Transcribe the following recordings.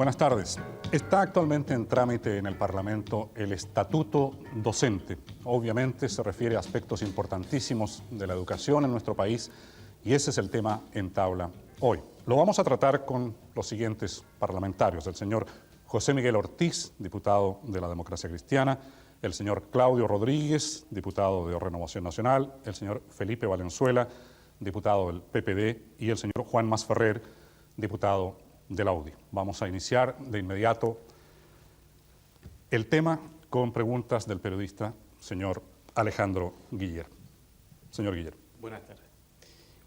Buenas tardes. Está actualmente en trámite en el Parlamento el Estatuto Docente. Obviamente se refiere a aspectos importantísimos de la educación en nuestro país y ese es el tema en tabla hoy. Lo vamos a tratar con los siguientes parlamentarios: el señor José Miguel Ortiz, diputado de la Democracia Cristiana; el señor Claudio Rodríguez, diputado de Renovación Nacional; el señor Felipe Valenzuela, diputado del PPD; y el señor Juan Masferrer, diputado de la UDI. Vamos a iniciar de inmediato el tema con preguntas del periodista señor Alejandro Guiller. Señor Guiller. Buenas tardes.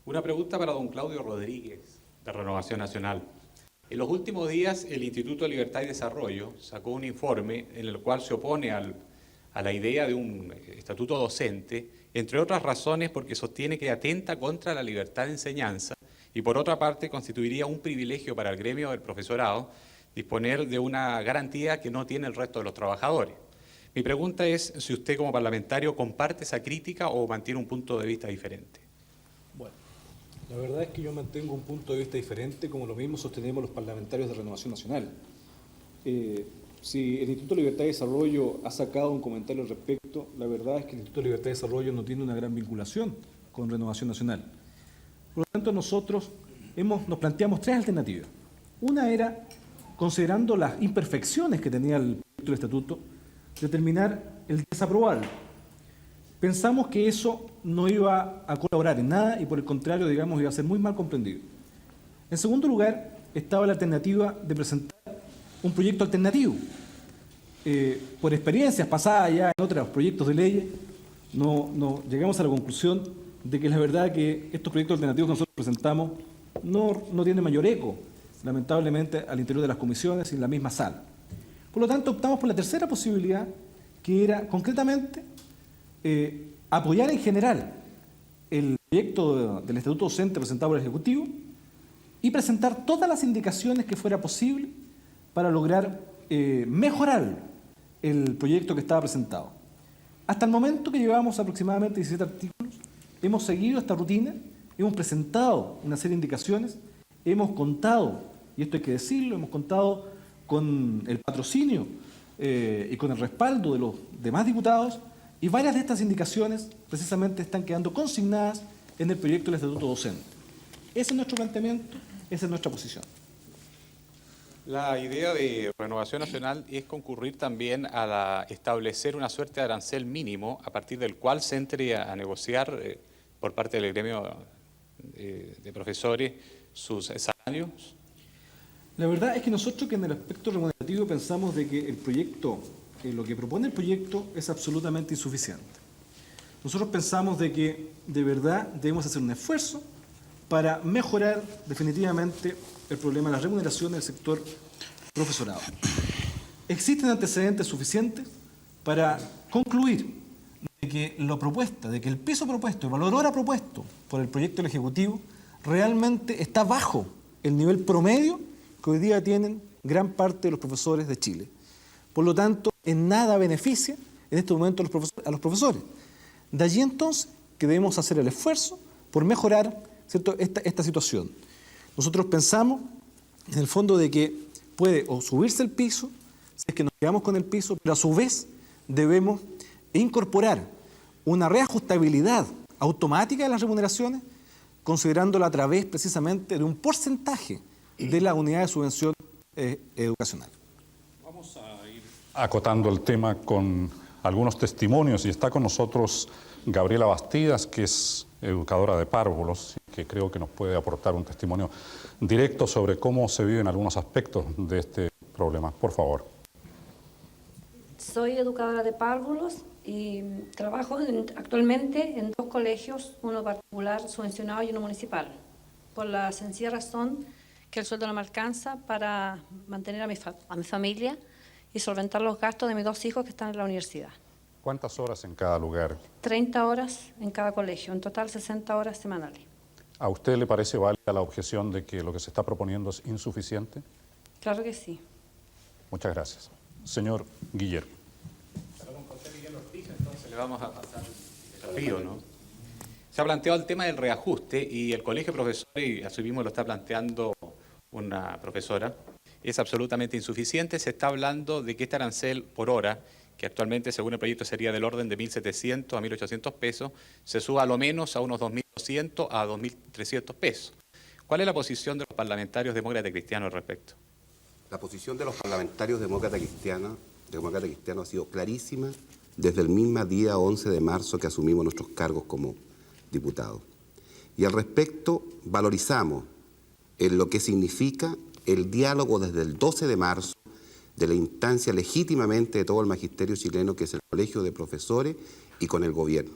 Una pregunta para don Claudio Rodríguez, de Renovación Nacional. En los últimos días, el Instituto de Libertad y Desarrollo sacó un informe en el cual se opone a la idea de un estatuto docente, entre otras razones porque sostiene que atenta contra la libertad de enseñanza y, por otra parte, constituiría un privilegio para el gremio del profesorado disponer de una garantía que no tiene el resto de los trabajadores. Mi pregunta es si usted, como parlamentario, comparte esa crítica o mantiene un punto de vista diferente. Bueno, la verdad es que yo mantengo un punto de vista diferente, como lo mismo sostenemos los parlamentarios de Renovación Nacional. Si el Instituto de Libertad y Desarrollo ha sacado un comentario al respecto, la verdad es que el Instituto de Libertad y Desarrollo no tiene una gran vinculación con Renovación Nacional. Por lo tanto, nosotros nos planteamos tres alternativas. Una era, considerando las imperfecciones que tenía el proyecto de estatuto, determinar el desaprobarlo. Pensamos que eso no iba a colaborar en nada y, por el contrario, digamos, iba a ser muy mal comprendido. En segundo lugar, estaba la alternativa de presentar un proyecto alternativo. Por experiencias pasadas ya en otros proyectos de ley, no llegamos a la conclusión de que la verdad que estos proyectos alternativos que nosotros presentamos no tienen mayor eco, lamentablemente, al interior de las comisiones y en la misma sala. Por lo tanto, optamos por la tercera posibilidad, que era concretamente apoyar en general el proyecto del Estatuto Docente presentado por el Ejecutivo y presentar todas las indicaciones que fuera posible para lograr mejorar el proyecto que estaba presentado. Hasta el momento, que llevamos aproximadamente 17 artículos, hemos seguido esta rutina, hemos presentado una serie de indicaciones, hemos contado, y esto hay que decirlo, hemos contado con el patrocinio y con el respaldo de los demás diputados, y varias de estas indicaciones precisamente están quedando consignadas en el proyecto del Estatuto Docente. Ese es nuestro planteamiento, esa es nuestra posición. La idea de Renovación Nacional es concurrir también a establecer una suerte de arancel mínimo a partir del cual se entre a negociar por parte del gremio de profesores sus salarios. La verdad es que nosotros, que en el aspecto remunerativo, pensamos de que el proyecto, lo que propone el proyecto es absolutamente insuficiente. Nosotros pensamos de que de verdad debemos hacer un esfuerzo para mejorar definitivamente el problema de la remuneración del sector profesorado. Existen antecedentes suficientes para concluir de que el peso propuesto, el valor hora propuesto por el proyecto del Ejecutivo realmente está bajo el nivel promedio que hoy día tienen gran parte de los profesores de Chile. Por lo tanto, en nada beneficia en este momento a los profesores. De allí entonces que debemos hacer el esfuerzo por mejorar, ¿cierto?, esta situación. Nosotros pensamos, en el fondo, de que puede o subirse el piso, si es que nos quedamos con el piso, pero a su vez debemos incorporar una reajustabilidad automática de las remuneraciones, considerándola a través precisamente de un porcentaje de la unidad de subvención educacional. Vamos a ir acotando el tema con algunos testimonios, y está con nosotros Gabriela Bastidas, que es educadora de párvulos, que creo que nos puede aportar un testimonio directo sobre cómo se viven algunos aspectos de este problema. Por favor. Soy educadora de párvulos y trabajo actualmente en dos colegios, uno particular subvencionado y uno municipal, por la sencilla razón que el sueldo no me alcanza para mantener a mi familia y solventar los gastos de mis dos hijos que están en la universidad. ¿Cuántas horas en cada lugar? 30 horas en cada colegio, en total 60 horas semanales. ¿A usted le parece válida la objeción de que lo que se está proponiendo es insuficiente? Claro que sí. Muchas gracias. Señor Guiller. Para don José Miguel Ortiz, entonces le vamos a pasar el desafío, ¿no? Se ha planteado el tema del reajuste y el Colegio de Profesores, y así mismo lo está planteando una profesora, es absolutamente insuficiente. Se está hablando de que este arancel por hora, que actualmente según el proyecto sería del orden de 1.700 a 1.800 pesos, se suba a lo menos a unos 2.200 a 2.300 pesos. ¿Cuál es la posición de los parlamentarios demócratas cristianos al respecto? La posición de los parlamentarios demócratas cristianos ha sido clarísima desde el mismo día 11 de marzo que asumimos nuestros cargos como diputados. Y al respecto valorizamos en lo que significa el diálogo desde el 12 de marzo de la instancia legítimamente de todo el magisterio chileno, que es el Colegio de Profesores, y con el gobierno.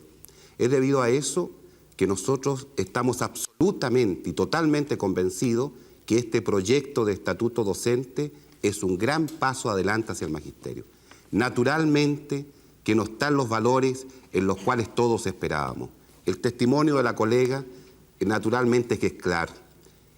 Es debido a eso que nosotros estamos absolutamente y totalmente convencidos que este proyecto de estatuto docente es un gran paso adelante hacia el magisterio. Naturalmente que no están los valores en los cuales todos esperábamos. El testimonio de la colega naturalmente que es claro.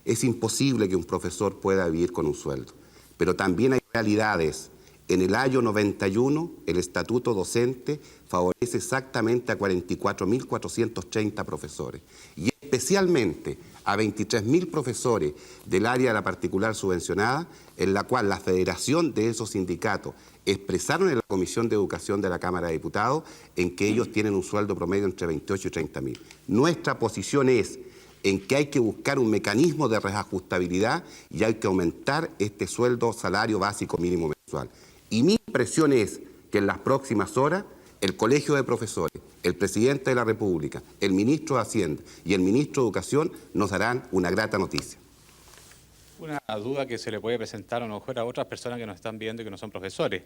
Es imposible que un profesor pueda vivir con un sueldo, pero también hay realidades. En el año 91, el estatuto docente favorece exactamente a 44.430 profesores y especialmente a 23.000 profesores del área de la particular subvencionada, en la cual la federación de esos sindicatos expresaron en la Comisión de Educación de la Cámara de Diputados en que ellos tienen un sueldo promedio entre 28 y 30.000. Nuestra posición es en que hay que buscar un mecanismo de reajustabilidad y hay que aumentar este sueldo salario básico mínimo mensual. Y mi impresión es que en las próximas horas el Colegio de Profesores, el Presidente de la República, el Ministro de Hacienda y el Ministro de Educación nos darán una grata noticia. Una duda que se le puede presentar a lo mejor a otras personas que nos están viendo y que no son profesores.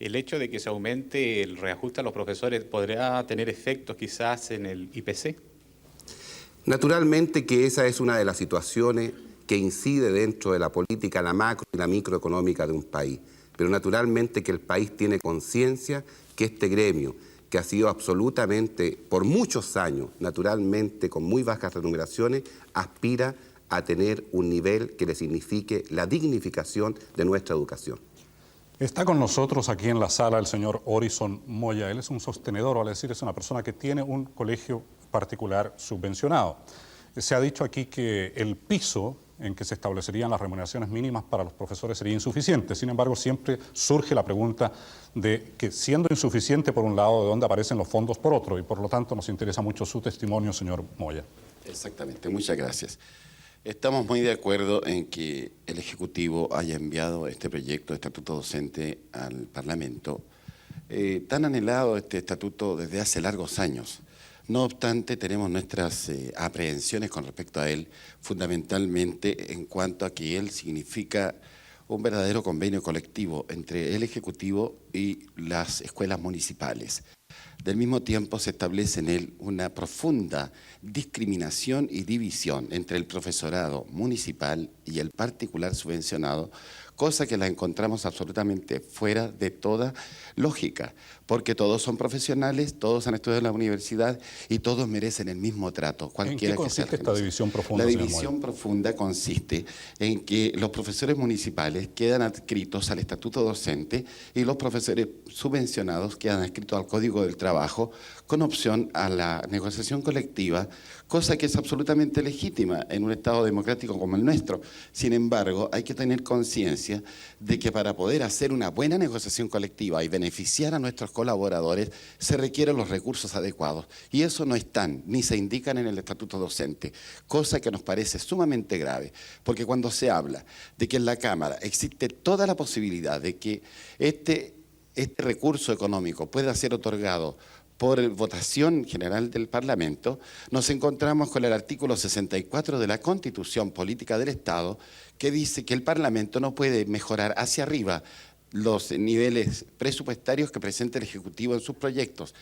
El hecho de que se aumente el reajuste a los profesores, ¿podrá tener efectos quizás en el IPC? Naturalmente que esa es una de las situaciones que incide dentro de la política, la macro y la microeconómica de un país. Pero naturalmente que el país tiene conciencia que este gremio, que ha sido absolutamente, por muchos años, naturalmente con muy bajas remuneraciones, aspira a tener un nivel que le signifique la dignificación de nuestra educación. Está con nosotros aquí en la sala el señor Orison Moya. Él es un sostenedor, vale decir, es una persona que tiene un colegio particular subvencionado. Se ha dicho aquí que el piso en que se establecerían las remuneraciones mínimas para los profesores sería insuficiente. Sin embargo, siempre surge la pregunta de que, siendo insuficiente por un lado, ¿de dónde aparecen los fondos por otro? Y por lo tanto nos interesa mucho su testimonio, señor Moya. Exactamente, muchas gracias. Estamos muy de acuerdo en que el Ejecutivo haya enviado este proyecto de estatuto docente al Parlamento. Tan anhelado este estatuto desde hace largos años. No obstante, tenemos nuestras aprehensiones con respecto a él, fundamentalmente en cuanto a que él significa un verdadero convenio colectivo entre el Ejecutivo y las escuelas municipales. Del mismo tiempo se establece en él una profunda discriminación y división entre el profesorado municipal y el particular subvencionado, cosa que la encontramos absolutamente fuera de toda lógica, porque todos son profesionales, todos han estudiado en la universidad y todos merecen el mismo trato. ¿En qué consiste esta división profunda? La división profunda consiste en que los profesores municipales quedan adscritos al estatuto docente y los profesores subvencionados quedan adscritos al Código del Trabajo con opción a la negociación colectiva, cosa que es absolutamente legítima en un Estado democrático como el nuestro. Sin embargo, hay que tener conciencia de que para poder hacer una buena negociación colectiva y beneficiar a nuestros colaboradores se requieren los recursos adecuados. Y eso no están, ni se indican en el estatuto docente, cosa que nos parece sumamente grave, porque cuando se habla de que en la Cámara existe toda la posibilidad de que este recurso económico pueda ser otorgado por votación general del Parlamento, nos encontramos con el artículo 64 de la Constitución Política del Estado, que dice que el Parlamento no puede mejorar hacia arriba los niveles presupuestarios que presenta el Ejecutivo en sus proyectos.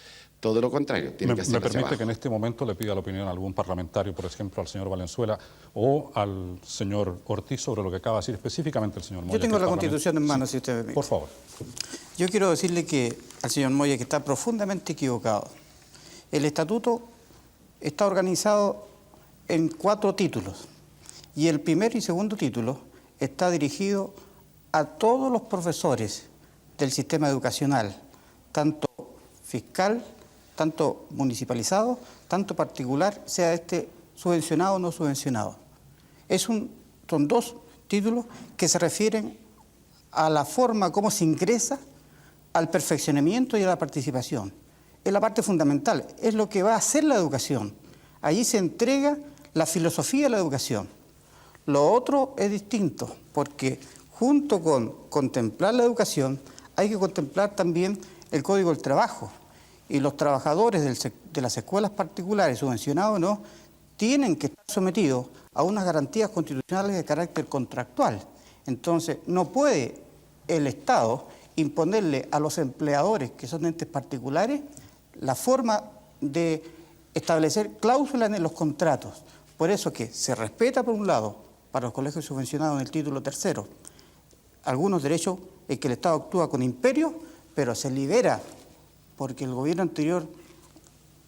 Todo lo contrario, tiene que hacer ¿Me hacia permite abajo. que en este momento le pida la opinión a algún parlamentario, por ejemplo, al señor Valenzuela o al señor Ortiz sobre lo que acaba de decir específicamente el señor Moya? Yo tengo la Constitución en mano, si usted me permite. Por favor. Yo quiero decirle que al señor Moya que está profundamente equivocado. El estatuto está organizado en 4 títulos y el primer y segundo título está dirigido a todos los profesores del sistema educacional, tanto fiscal, tanto municipalizado, tanto particular, sea este subvencionado o no subvencionado. Son 2 títulos que se refieren a la forma como se ingresa, al perfeccionamiento y a la participación. Es la parte fundamental, es lo que va a hacer la educación. Allí se entrega la filosofía de la educación. Lo otro es distinto, porque junto con contemplar la educación, hay que contemplar también el Código del Trabajo. Y los trabajadores de las escuelas particulares, subvencionados o no, tienen que estar sometidos a unas garantías constitucionales de carácter contractual. Entonces, no puede el Estado imponerle a los empleadores, que son entes particulares, la forma de establecer cláusulas en los contratos. Por eso que se respeta, por un lado, para los colegios subvencionados en el título tercero, algunos derechos en que el Estado actúa con imperio, pero se libera, porque el gobierno anterior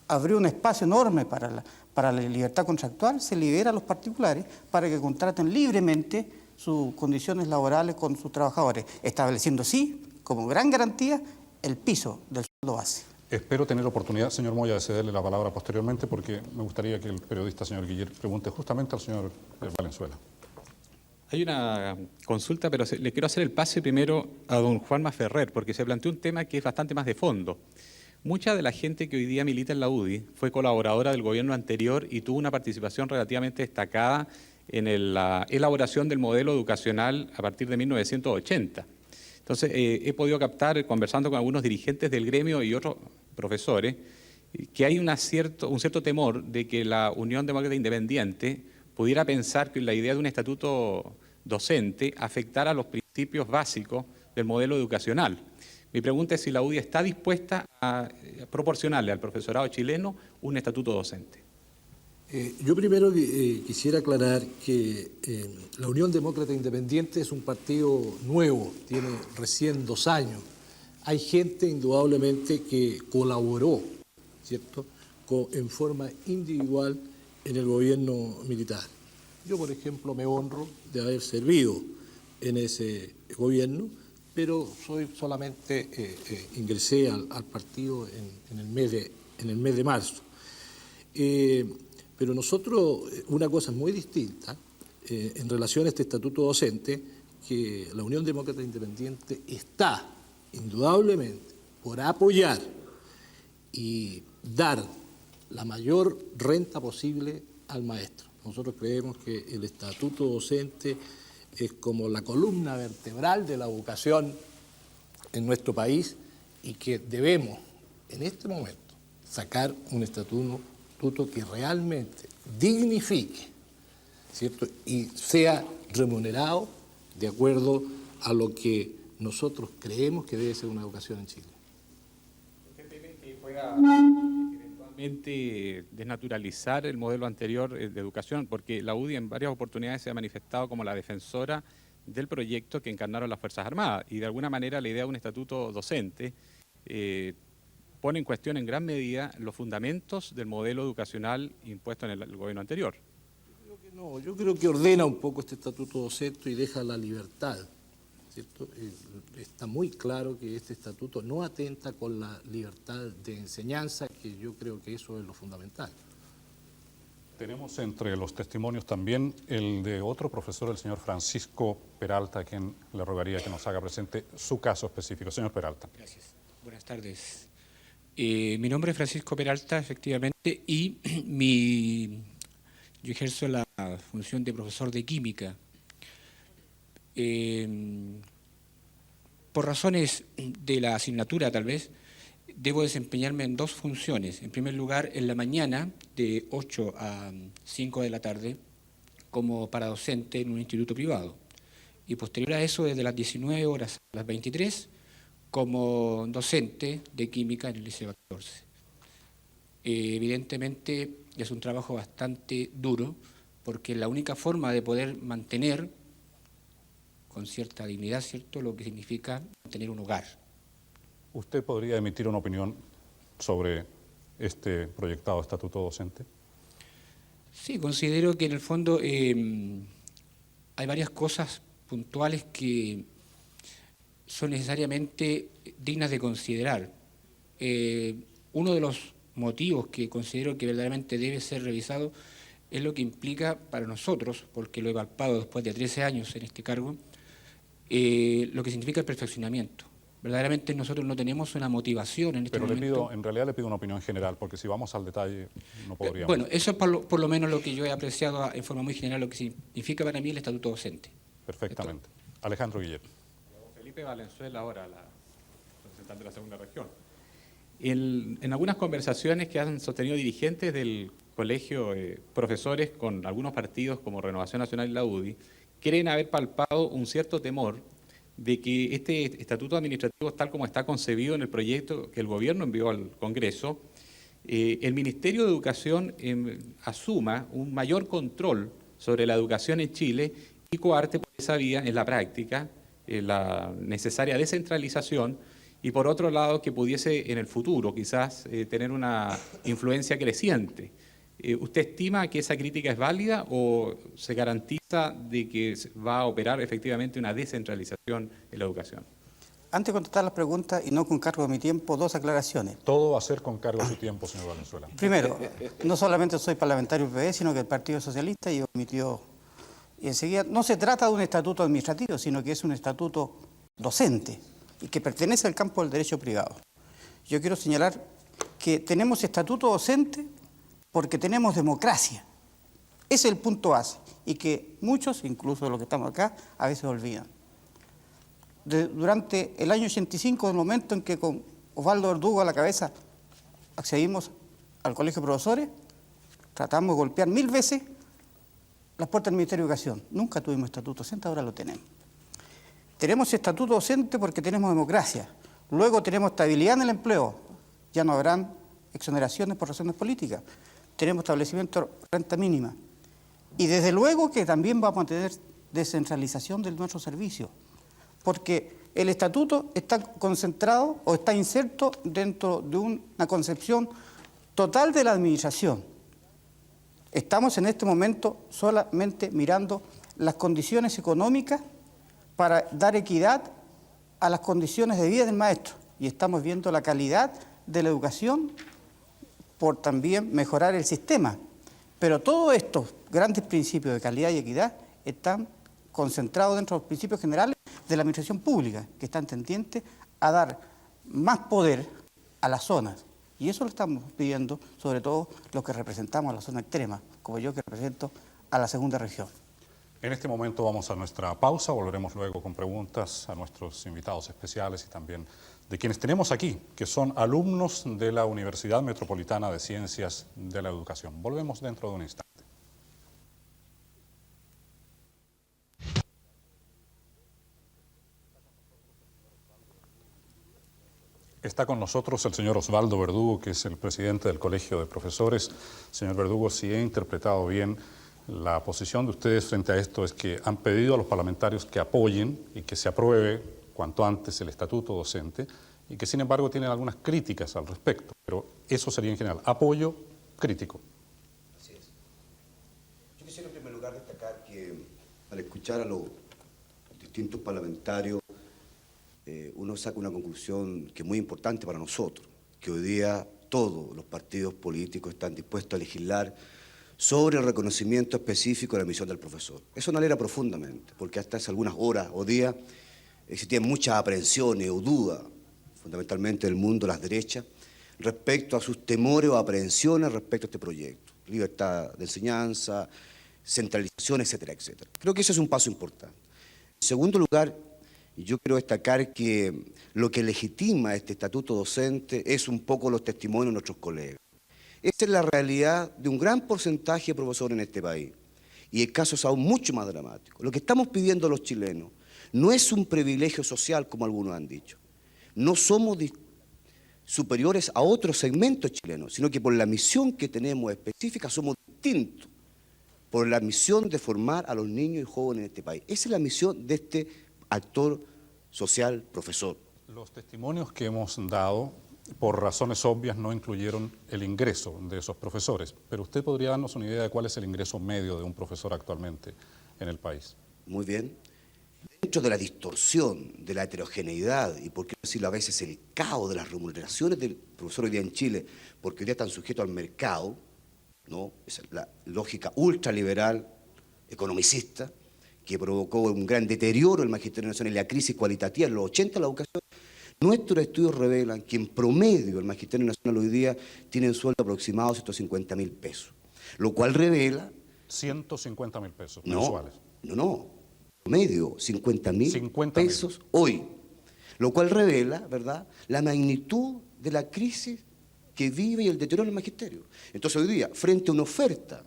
abrió un espacio enorme para la libertad contractual, se libera a los particulares para que contraten libremente sus condiciones laborales con sus trabajadores, estableciendo sí, como gran garantía, el piso del sueldo base. Espero tener oportunidad, señor Moya, de cederle la palabra posteriormente, porque me gustaría que el periodista señor Guiller pregunte justamente al señor Valenzuela. Hay una consulta, pero le quiero hacer el pase primero a don Juanma Ferrer, porque se planteó un tema que es bastante más de fondo. Mucha de la gente que hoy día milita en la UDI fue colaboradora del gobierno anterior y tuvo una participación relativamente destacada en la elaboración del modelo educacional a partir de 1980. Entonces, he podido captar, conversando con algunos dirigentes del gremio y otros profesores, que hay un cierto temor de que la Unión Demócrata Independiente pudiera pensar que la idea de un estatuto docente afectara los principios básicos del modelo educacional. Mi pregunta es si la UDI está dispuesta a proporcionarle al profesorado chileno un estatuto docente. Yo primero quisiera aclarar que la Unión Demócrata Independiente es un partido nuevo, tiene recién 2 años. Hay gente indudablemente que colaboró, ¿cierto?, en forma individual en el gobierno militar. Yo, por ejemplo, me honro de haber servido en ese gobierno, pero ingresé al partido en el mes de marzo. Pero nosotros, una cosa muy distinta en relación a este estatuto docente, que la Unión Demócrata Independiente está indudablemente por apoyar y dar la mayor renta posible al maestro. Nosotros creemos que el estatuto docente es como la columna vertebral de la educación en nuestro país y que debemos, en este momento, sacar un estatuto que realmente dignifique, ¿cierto?, y sea remunerado de acuerdo a lo que nosotros creemos que debe ser una educación en Chile. ¿Usted teme que pueda eventualmente desnaturalizar el modelo anterior de educación? Porque la UDI en varias oportunidades se ha manifestado como la defensora del proyecto que encarnaron las Fuerzas Armadas y de alguna manera la idea de un estatuto docente pone en cuestión en gran medida los fundamentos del modelo educacional impuesto en el gobierno anterior. Yo creo que ordena un poco este estatuto docente y deja la libertad, ¿cierto? Está muy claro que este estatuto no atenta con la libertad de enseñanza, que yo creo que eso es lo fundamental. Tenemos entre los testimonios también el de otro profesor, el señor Francisco Peralta, a quien le rogaría que nos haga presente su caso específico. Señor Peralta. Gracias. Buenas tardes. Mi nombre es Francisco Peralta, efectivamente, y yo ejerzo la función de profesor de química. Por razones de la asignatura, tal vez, debo desempeñarme en 2 funciones. En primer lugar, en la mañana, de 8 a 5 de la tarde, como paradocente en un instituto privado. Y posterior a eso, desde las 19 horas a las 23, como docente de química en el Liceo 14. Evidentemente es un trabajo bastante duro, porque la única forma de poder mantener con cierta dignidad, ¿cierto?, lo que significa tener un hogar. ¿Usted podría emitir una opinión sobre este proyectado estatuto docente? Sí, considero que en el fondo hay varias cosas puntuales que son necesariamente dignas de considerar. Uno de los motivos que considero que verdaderamente debe ser revisado es lo que implica para nosotros, porque lo he palpado después de 13 años en este cargo, lo que significa el perfeccionamiento. Verdaderamente nosotros no tenemos una motivación en este Pero momento. en realidad le pido una opinión general, porque si vamos al detalle no podríamos. Bueno, eso es por lo menos lo que yo he apreciado en forma muy general, lo que significa para mí el estatuto docente. Perfectamente. Alejandro Guillet. Felipe Valenzuela, ahora la representante de la segunda región. En algunas conversaciones que han sostenido dirigentes del colegio, profesores con algunos partidos como Renovación Nacional y la UDI, creen haber palpado un cierto temor de que este estatuto administrativo, tal como está concebido en el proyecto que el gobierno envió al Congreso, el Ministerio de Educación asuma un mayor control sobre la educación en Chile y coarte por esa vía en la práctica la necesaria descentralización y por otro lado que pudiese en el futuro quizás tener una influencia creciente. ¿Usted estima que esa crítica es válida o se garantiza de que va a operar efectivamente una descentralización en la educación? Antes de contestar las preguntas y no con cargo de mi tiempo, dos aclaraciones. Todo va a ser con cargo de su tiempo, señor Valenzuela. Primero, no solamente soy parlamentario del PPD, sino que el Partido Socialista y omitió. Y enseguida, no se trata de un estatuto administrativo, sino que es un estatuto docente y que pertenece al campo del derecho privado. Yo quiero señalar que tenemos estatuto docente porque tenemos democracia. Ese es el punto base y que muchos, incluso los que estamos acá, a veces olvidan. Durante el año 85, el momento en que con Osvaldo Verdugo a la cabeza accedimos al Colegio de Profesores, tratamos de golpear 1000 veces las puertas del Ministerio de Educación. Nunca tuvimos estatuto docente, ahora lo tenemos. Tenemos estatuto docente porque tenemos democracia. Luego tenemos estabilidad en el empleo. Ya no habrán exoneraciones por razones políticas. Tenemos establecimiento de renta mínima. Y desde luego que también vamos a tener descentralización de nuestros servicios. Porque el estatuto está concentrado o está inserto dentro de una concepción total de la administración. Estamos en este momento solamente mirando las condiciones económicas para dar equidad a las condiciones de vida del maestro. Y estamos viendo la calidad de la educación por también mejorar el sistema. Pero todos estos grandes principios de calidad y equidad están concentrados dentro de los principios generales de la administración pública, que están tendientes a dar más poder a las zonas. Y eso lo estamos pidiendo, sobre todo los que representamos a la zona extrema, como yo que represento a la segunda región. En este momento vamos a nuestra pausa, volveremos luego con preguntas a nuestros invitados especiales y también de quienes tenemos aquí, que son alumnos de la Universidad Metropolitana de Ciencias de la Educación. Volvemos dentro de un instante. Está con nosotros el señor Osvaldo Verdugo, que es el presidente del Colegio de Profesores. Señor Verdugo, si he interpretado bien, la posición de ustedes frente a esto es que han pedido a los parlamentarios que apoyen y que se apruebe cuanto antes el estatuto docente y que sin embargo tienen algunas críticas al respecto, pero eso sería en general, apoyo crítico. Así es. Yo quisiera en primer lugar destacar que al escuchar a los distintos parlamentarios uno saca una conclusión que es muy importante para nosotros, que hoy día todos los partidos políticos están dispuestos a legislar sobre el reconocimiento específico de la misión del profesor. Eso nos alegra profundamente, porque hasta hace algunas horas o días existían muchas aprehensiones o dudas, fundamentalmente del mundo de las derechas, respecto a sus temores o aprehensiones respecto a este proyecto. Libertad de enseñanza, centralización, etcétera, etcétera. Creo que ese es un paso importante. En segundo lugar, yo quiero destacar que lo que legitima este estatuto docente es un poco los testimonios de nuestros colegas. Esta es la realidad de un gran porcentaje de profesores en este país. Y el caso es aún mucho más dramático. Lo que estamos pidiendo los chilenos no es un privilegio social, como algunos han dicho. No somos superiores a otros segmentos chilenos, sino que por la misión que tenemos específica somos distintos. Por la misión de formar a los niños y jóvenes en este país. Esa es la misión de este actor social, profesor. Los testimonios que hemos dado, por razones obvias, no incluyeron el ingreso de esos profesores, pero usted podría darnos una idea de cuál es el ingreso medio de un profesor actualmente en el país. Muy bien. Dentro de la distorsión, de la heterogeneidad y, por qué decirlo a veces, el caos de las remuneraciones del profesor hoy día en Chile, porque hoy día están sujetos al mercado, ¿no? Es la lógica ultraliberal, economicista, que provocó un gran deterioro del Magisterio Nacional y la crisis cualitativa en los 80 de la educación, nuestros estudios revelan que en promedio el Magisterio Nacional hoy día tiene un sueldo aproximado de 150.000 pesos, lo cual revela... 150.000 pesos No, mensuales. no, promedio, 50.000 50.000 pesos hoy, lo cual revela, ¿verdad?, la magnitud de la crisis que vive y el deterioro del magisterio. Entonces hoy día, frente a una oferta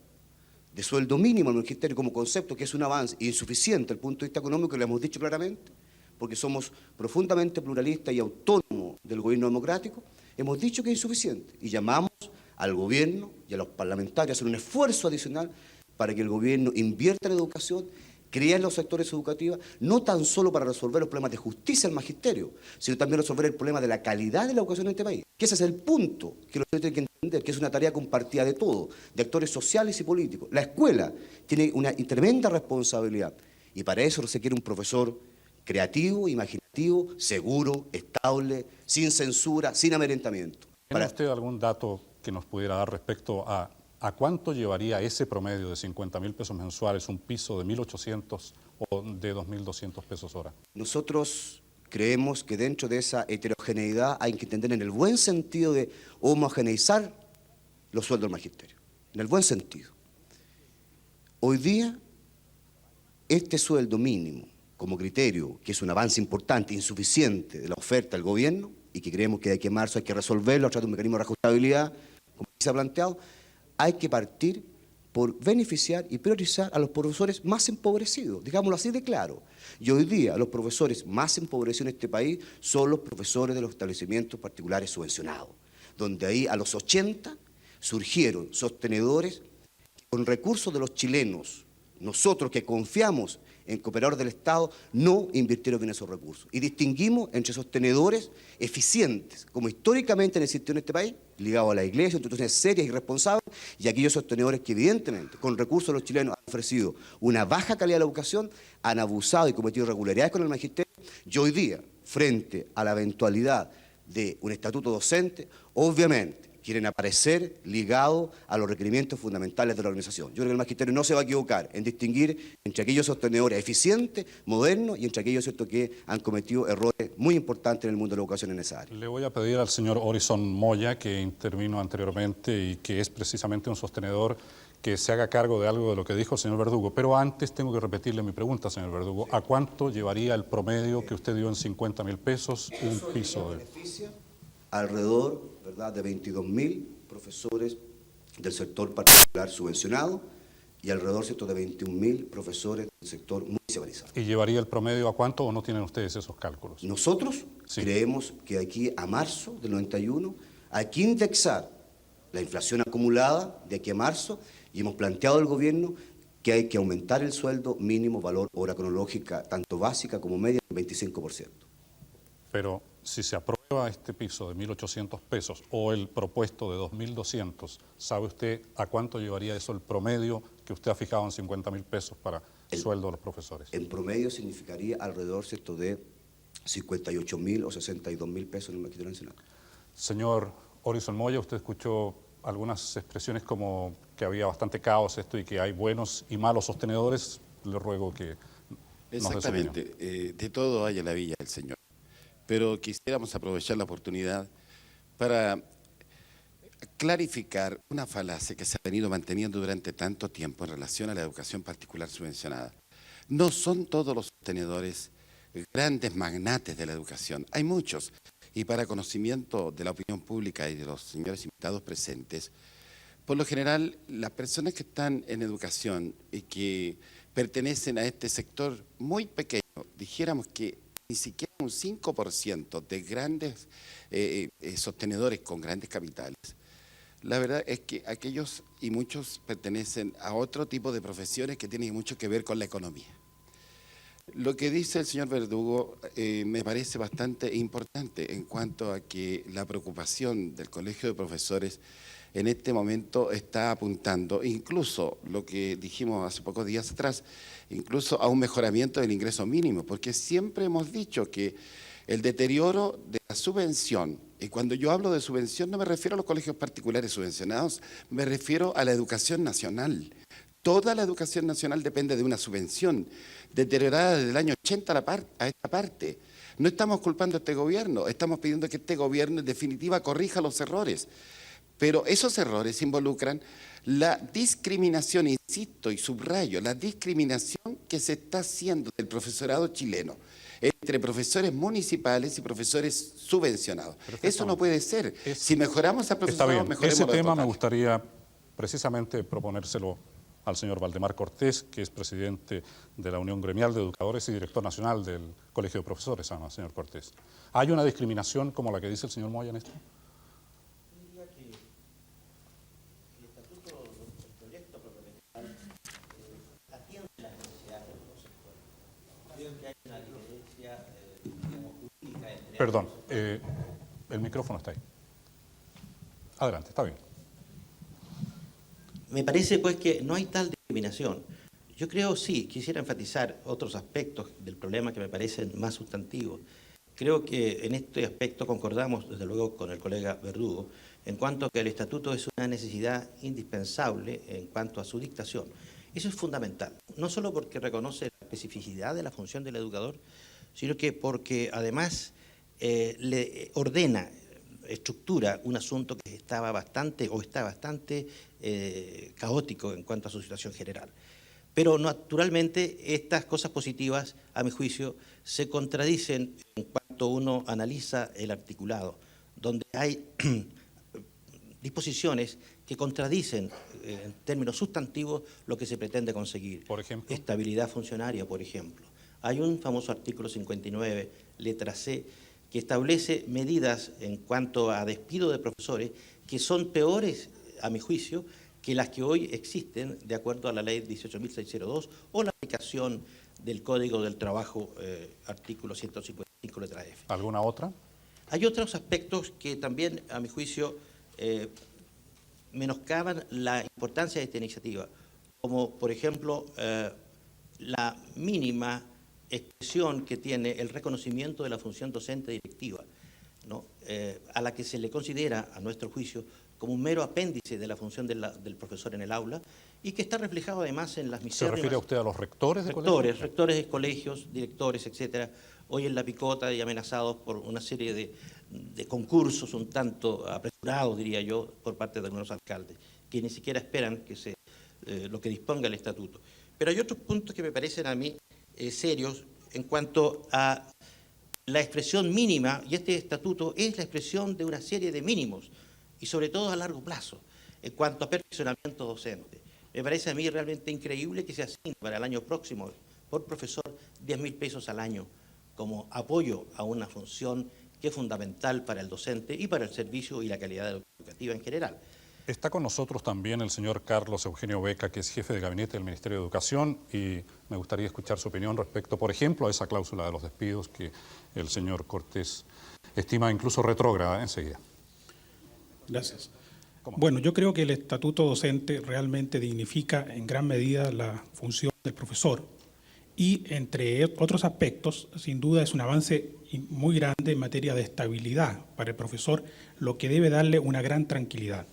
de sueldo mínimo al magisterio como concepto, que es un avance insuficiente desde el punto de vista económico, lo hemos dicho claramente, porque somos profundamente pluralistas y autónomos del gobierno democrático, hemos dicho que es insuficiente y llamamos al gobierno y a los parlamentarios a hacer un esfuerzo adicional para que el gobierno invierta en educación, crea en los sectores educativos, no tan solo para resolver los problemas de justicia del magisterio, sino también resolver el problema de la calidad de la educación en este país. Que ese es el punto que los tienen que entender, que es una tarea compartida de todos, de actores sociales y políticos. La escuela tiene una tremenda responsabilidad y para eso se requiere un profesor creativo, imaginativo, seguro, estable, sin censura, sin amedrentamiento. ¿Tiene usted algún dato que nos pudiera dar respecto a cuánto llevaría ese promedio de 50.000 pesos mensuales, un piso de 1.800 o de 2.200 pesos hora? Nosotros creemos que dentro de esa heterogeneidad hay que entender en el buen sentido de homogeneizar los sueldos del magisterio, en el buen sentido. Hoy día, este sueldo mínimo como criterio, que es un avance importante, insuficiente de la oferta del gobierno, y que creemos que de aquí a marzo hay que resolverlo a través de un mecanismo de reajustabilidad, como se ha planteado, hay que partir por beneficiar y priorizar a los profesores más empobrecidos, digámoslo así de claro. Y hoy día los profesores más empobrecidos en este país son los profesores de los establecimientos particulares subvencionados, donde ahí a los 80 surgieron sostenedores con recursos de los chilenos, nosotros que confiamos en cooperadores del Estado, no invirtieron bien esos recursos. Y distinguimos entre sostenedores eficientes, como históricamente han existido en este país, ligados a la Iglesia, instituciones serias y responsables, y aquellos sostenedores que evidentemente, con recursos de los chilenos, han ofrecido una baja calidad de la educación, han abusado y cometido irregularidades con el magisterio, y hoy día, frente a la eventualidad de un estatuto docente, obviamente, quieren aparecer ligados a los requerimientos fundamentales de la organización. Yo creo que el magisterio no se va a equivocar en distinguir entre aquellos sostenedores eficientes, modernos, y entre aquellos que han cometido errores muy importantes en el mundo de la educación en esa área. Le voy a pedir al señor Orison Moya, que intervino anteriormente y que es precisamente un sostenedor, que se haga cargo de algo de lo que dijo el señor Verdugo. Pero antes tengo que repetirle mi pregunta, señor Verdugo. ¿A cuánto llevaría el promedio que usted dio en 50.000 pesos un piso de...? Alrededor, ¿verdad?, de 22.000 profesores del sector particular subvencionado y alrededor, ¿cierto?, de 21.000 profesores del sector municipalizado. ¿Y llevaría el promedio a cuánto o no tienen ustedes esos cálculos? Nosotros creemos que de aquí a marzo del 91 hay que indexar la inflación acumulada de aquí a marzo y hemos planteado al gobierno que hay que aumentar el sueldo mínimo valor hora cronológica, tanto básica como media, en 25%. Pero si se aprueba este piso de 1.800 pesos o el propuesto de 2.200, ¿sabe usted a cuánto llevaría eso el promedio que usted ha fijado en 50.000 pesos para el sueldo de los profesores? En promedio significaría alrededor, ¿cierto?, de 58.000 o 62.000 pesos en el Magisterio Nacional. Señor Orison Moya, usted escuchó algunas expresiones como que había bastante caos esto y que hay buenos y malos sostenedores. Le ruego que nos dé su opinión. Exactamente, de todo hay en la villa del Señor. Pero quisiéramos aprovechar la oportunidad para clarificar una falacia que se ha venido manteniendo durante tanto tiempo en relación a la educación particular subvencionada. No son todos los sostenedores grandes magnates de la educación, hay muchos. Y para conocimiento de la opinión pública y de los señores invitados presentes, por lo general, las personas que están en educación y que pertenecen a este sector muy pequeño, dijéramos que ni siquiera un 5% de grandes sostenedores con grandes capitales. La verdad es que aquellos y muchos pertenecen a otro tipo de profesiones que tienen mucho que ver con la economía. Lo que dice el señor Verdugo me parece bastante importante en cuanto a que la preocupación del Colegio de Profesores en este momento está apuntando, incluso lo que dijimos hace pocos días atrás, incluso a un mejoramiento del ingreso mínimo, porque siempre hemos dicho que el deterioro de la subvención, y cuando yo hablo de subvención no me refiero a los colegios particulares subvencionados, me refiero a la educación nacional. Toda la educación nacional depende de una subvención deteriorada desde el año 80 a esta parte. No estamos culpando a este gobierno, estamos pidiendo que este gobierno en definitiva corrija los errores. Pero esos errores involucran la discriminación, insisto y subrayo, la discriminación que se está haciendo del profesorado chileno entre profesores municipales y profesores subvencionados. Eso no puede ser. Si mejoramos al profesorado, está bien. mejoremos Ese lo tema me total. gustaría precisamente proponérselo al señor Valdemar Cortés, que es presidente de la Unión Gremial de Educadores y director nacional del Colegio de Profesores, además, señor Cortés. ¿Hay una discriminación como la que dice el señor Moya en esto? Perdón, el micrófono está ahí. Adelante, está bien. Me parece pues que no hay tal discriminación. Yo creo sí, quisiera enfatizar otros aspectos del problema que me parecen más sustantivos. Creo que en este aspecto concordamos desde luego con el colega Verdugo en cuanto a que el estatuto es una necesidad indispensable en cuanto a su dictación. Eso es fundamental, no solo porque reconoce la especificidad de la función del educador, sino que porque además le ordena, estructura un asunto que está bastante caótico en cuanto a su situación general. Pero naturalmente estas cosas positivas, a mi juicio, se contradicen en cuanto uno analiza el articulado, donde hay disposiciones que contradicen en términos sustantivos lo que se pretende conseguir. Por ejemplo. Estabilidad funcionaria, por ejemplo. Hay un famoso artículo 59, letra C, que establece medidas en cuanto a despido de profesores que son peores, a mi juicio, que las que hoy existen de acuerdo a la ley 18.602 o la aplicación del Código del Trabajo, artículo 155, letra F. ¿Alguna otra? Hay otros aspectos que también, a mi juicio, menoscaban la importancia de esta iniciativa, como por ejemplo la mínima expresión que tiene el reconocimiento de la función docente directiva, ¿no? A la que se le considera, a nuestro juicio, como un mero apéndice de la función del profesor en el aula y que está reflejado además en las miserias. ¿Se refiere a usted a los rectores de colegios? Rectores de colegios, directores, etcétera, hoy en la picota y amenazados por una serie de concursos un tanto apresurados, diría yo, por parte de algunos alcaldes, que ni siquiera esperan que lo que disponga el estatuto. Pero hay otros puntos que me parecen a mí serios en cuanto a la expresión mínima, y este estatuto es la expresión de una serie de mínimos, y sobre todo a largo plazo, en cuanto a perfeccionamiento docente. Me parece a mí realmente increíble que se asigne para el año próximo, por profesor, 10.000 pesos al año, como apoyo a una función que es fundamental para el docente y para el servicio y la calidad educativa en general. Está con nosotros también el señor Carlos Eugenio Beca, que es jefe de gabinete del Ministerio de Educación, y me gustaría escuchar su opinión respecto, por ejemplo, a esa cláusula de los despidos que el señor Cortés estima incluso retrógrada enseguida. Gracias. Bueno, yo creo que el estatuto docente realmente dignifica en gran medida la función del profesor y, entre otros aspectos, sin duda es un avance muy grande en materia de estabilidad para el profesor, lo que debe darle una gran tranquilidad.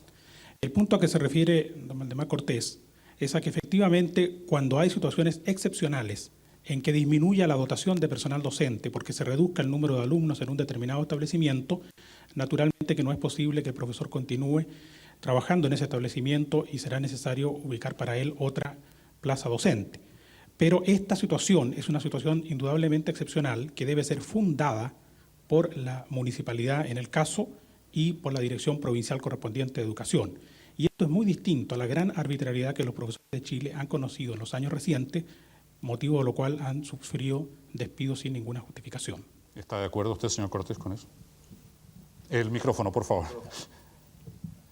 El punto a que se refiere don Valdemar Cortés es a que efectivamente cuando hay situaciones excepcionales en que disminuya la dotación de personal docente porque se reduzca el número de alumnos en un determinado establecimiento, naturalmente que no es posible que el profesor continúe trabajando en ese establecimiento y será necesario ubicar para él otra plaza docente. Pero esta situación es una situación indudablemente excepcional que debe ser fundada por la municipalidad en el caso y por la Dirección Provincial correspondiente de Educación. Y esto es muy distinto a la gran arbitrariedad que los profesores de Chile han conocido en los años recientes, motivo de lo cual han sufrido despidos sin ninguna justificación. ¿Está de acuerdo usted, señor Cortés, con eso? El micrófono, por favor.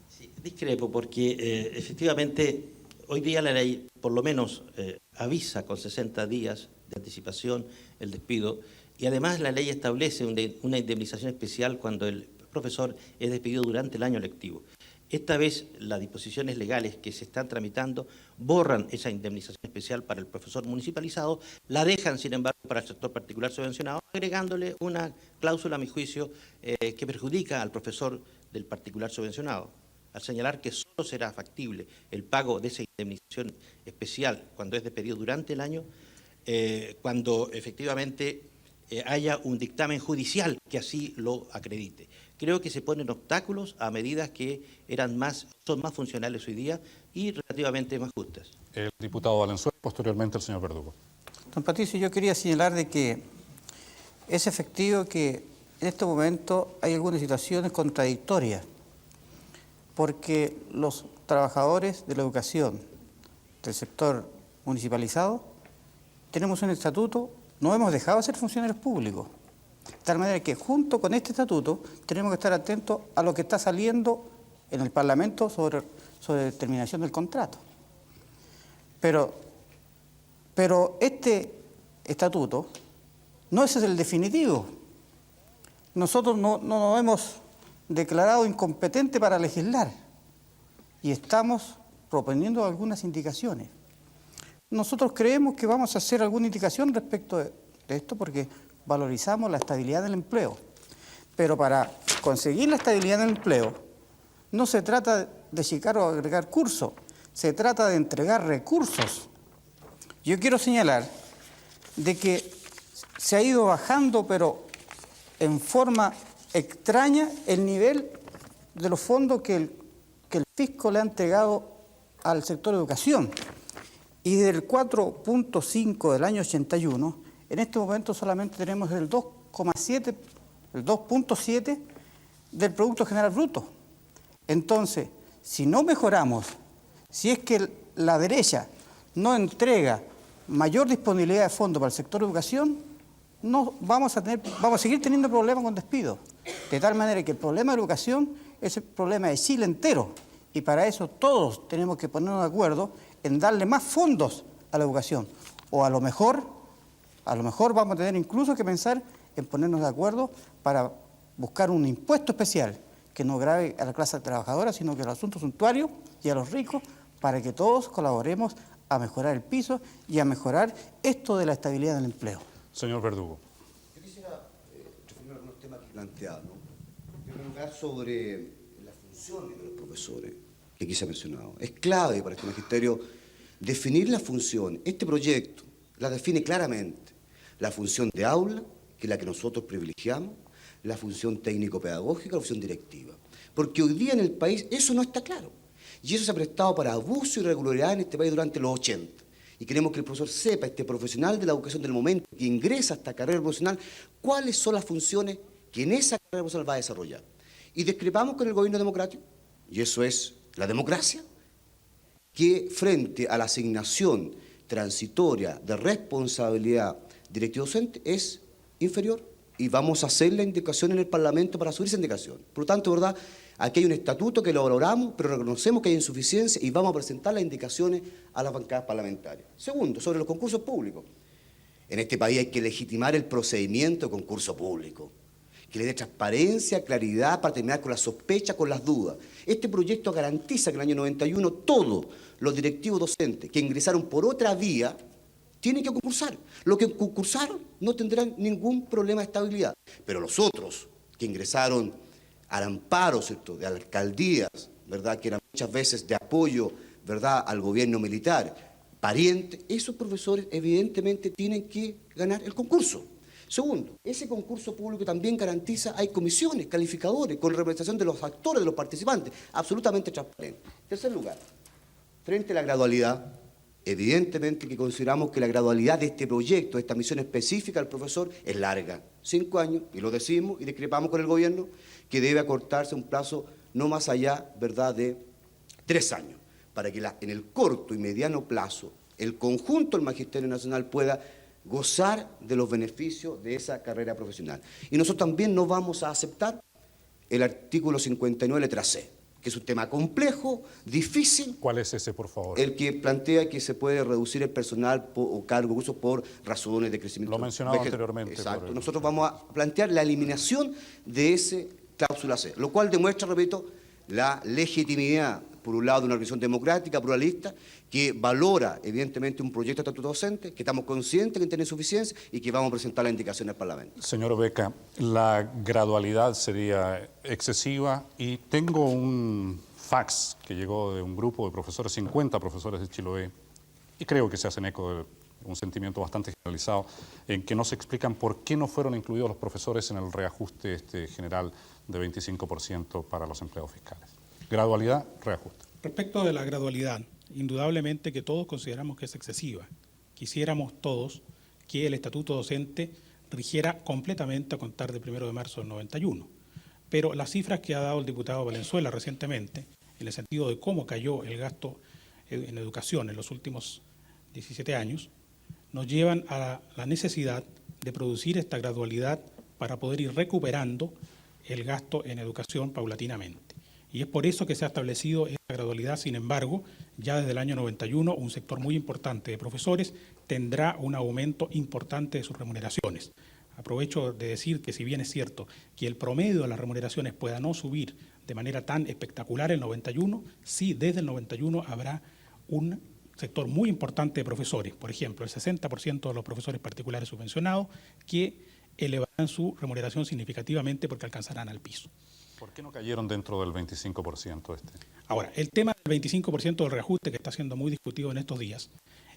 Sí, discrepo porque efectivamente hoy día la ley por lo menos avisa con 60 días de anticipación el despido y además la ley establece una indemnización especial cuando el profesor es despedido durante el año lectivo. Esta vez las disposiciones legales que se están tramitando borran esa indemnización especial para el profesor municipalizado, la dejan sin embargo para el sector particular subvencionado, agregándole una cláusula a mi juicio que perjudica al profesor del particular subvencionado. al señalar que solo será factible el pago de esa indemnización especial cuando es despedido durante el año, cuando efectivamente haya un dictamen judicial que así lo acredite. Creo que se ponen obstáculos a medidas que son más funcionales hoy día y relativamente más justas. El diputado Valenzuela, posteriormente el señor Verdugo. Don Patricio, yo quería señalar de que es efectivo que en este momento hay algunas situaciones contradictorias, porque los trabajadores de la educación del sector municipalizado tenemos un estatuto, no hemos dejado de ser funcionarios públicos, de tal manera que junto con este estatuto tenemos que estar atentos a lo que está saliendo en el Parlamento sobre determinación del contrato. Pero este estatuto no es el definitivo. Nosotros no nos hemos declarado incompetentes para legislar y estamos proponiendo algunas indicaciones. Nosotros creemos que vamos a hacer alguna indicación respecto de esto porque valorizamos la estabilidad del empleo. Pero para conseguir la estabilidad del empleo no se trata de achicar o agregar cursos, se trata de entregar recursos. Yo quiero señalar de que se ha ido bajando, pero en forma extraña, el nivel de los fondos que el fisco le ha entregado al sector de educación. Y del 4.5 del año 81, en este momento solamente tenemos el 2,7, el 2.7 del Producto General Bruto. Entonces, si no mejoramos, si es que la derecha no entrega mayor disponibilidad de fondos para el sector de educación, vamos a seguir teniendo problemas con despidos. De tal manera que el problema de educación es el problema de Chile entero. Y para eso todos tenemos que ponernos de acuerdo en darle más fondos a la educación. O a lo mejor vamos a tener incluso que pensar en ponernos de acuerdo para buscar un impuesto especial que no grave a la clase trabajadora, sino que a los asuntos suntuarios y a los ricos, para que todos colaboremos a mejorar el piso y a mejorar esto de la estabilidad del empleo. Señor Verdugo. Yo quisiera referirme a algunos temas que planteaba, ¿no? En primer lugar, sobre las funciones de los profesores, que aquí se ha mencionado. Es clave para este magisterio definir la función. Este proyecto la define claramente. La función de aula, que es la que nosotros privilegiamos, la función técnico-pedagógica, la función directiva. Porque hoy día en el país eso no está claro. Y eso se ha prestado para abuso y irregularidad en este país durante los 80. Y queremos que el profesor sepa, este profesional de la educación del momento, que ingresa a esta carrera profesional, cuáles son las funciones que en esa carrera profesional va a desarrollar. Y discrepamos con el gobierno democrático, y eso es la democracia, que frente a la asignación transitoria de responsabilidad directivo-docente es inferior, y vamos a hacer la indicación en el Parlamento para subir esa indicación. Por lo tanto, ¿verdad? Aquí hay un estatuto que lo valoramos, pero reconocemos que hay insuficiencia y vamos a presentar las indicaciones a las bancadas parlamentarias. Segundo, sobre los concursos públicos. En este país hay que legitimar el procedimiento de concurso público, que le dé transparencia, claridad, para terminar con las sospechas, con las dudas. Este proyecto garantiza que en el año 91 todos los directivos docentes que ingresaron por otra vía tienen que concursar. Los que concursaron no tendrán ningún problema de estabilidad, pero los otros que ingresaron al amparo, ¿cierto?, de alcaldías, ¿verdad?, que eran muchas veces de apoyo, ¿verdad?, al gobierno militar, parientes, esos profesores evidentemente tienen que ganar el concurso. Segundo, ese concurso público también garantiza, hay comisiones, calificadores, con representación de los actores, de los participantes, absolutamente transparente. En tercer lugar, frente a la gradualidad, evidentemente que consideramos que la gradualidad de este proyecto, de esta misión específica del profesor, es larga. 5 años, y lo decimos y discrepamos con el gobierno, que debe acortarse un plazo no más allá, ¿verdad?, de 3 años, para que en el corto y mediano plazo el conjunto del Magisterio Nacional pueda gozar de los beneficios de esa carrera profesional. Y nosotros también no vamos a aceptar el artículo 59, letra C, que es un tema complejo, difícil. ¿Cuál es ese, por favor? El que plantea que se puede reducir el personal o cargo uso por razones de crecimiento. Lo mencionaba anteriormente. Exacto. Nosotros vamos a plantear la eliminación de ese cláusula C, lo cual demuestra, repito, la legitimidad, por un lado, de una organización democrática, pluralista, que valora, evidentemente, un proyecto de estatuto docente, que estamos conscientes que tiene insuficiencia y que vamos a presentar la indicación al Parlamento. Señor Beca, la gradualidad sería excesiva y tengo un fax que llegó de un grupo de profesores, 50 profesores de Chiloé, y creo que se hacen eco de un sentimiento bastante generalizado, en que no se explican por qué no fueron incluidos los profesores en el reajuste general de 25% para los empleados fiscales. Gradualidad, reajuste. Respecto de la gradualidad, indudablemente que todos consideramos que es excesiva. Quisiéramos todos que el estatuto docente rigiera completamente a contar del 1 de marzo del 91. Pero las cifras que ha dado el diputado Valenzuela recientemente, en el sentido de cómo cayó el gasto en educación en los últimos 17 años, nos llevan a la necesidad de producir esta gradualidad para poder ir recuperando el gasto en educación paulatinamente. Y es por eso que se ha establecido esta gradualidad. Sin embargo, ya desde el año 91, un sector muy importante de profesores tendrá un aumento importante de sus remuneraciones. Aprovecho de decir que si bien es cierto que el promedio de las remuneraciones pueda no subir de manera tan espectacular el 91, sí desde el 91 habrá un sector muy importante de profesores, por ejemplo, el 60% de los profesores particulares subvencionados, que elevarán su remuneración significativamente porque alcanzarán al piso. ¿Por qué no cayeron dentro del 25% este? Ahora, el tema del 25% del reajuste que está siendo muy discutido en estos días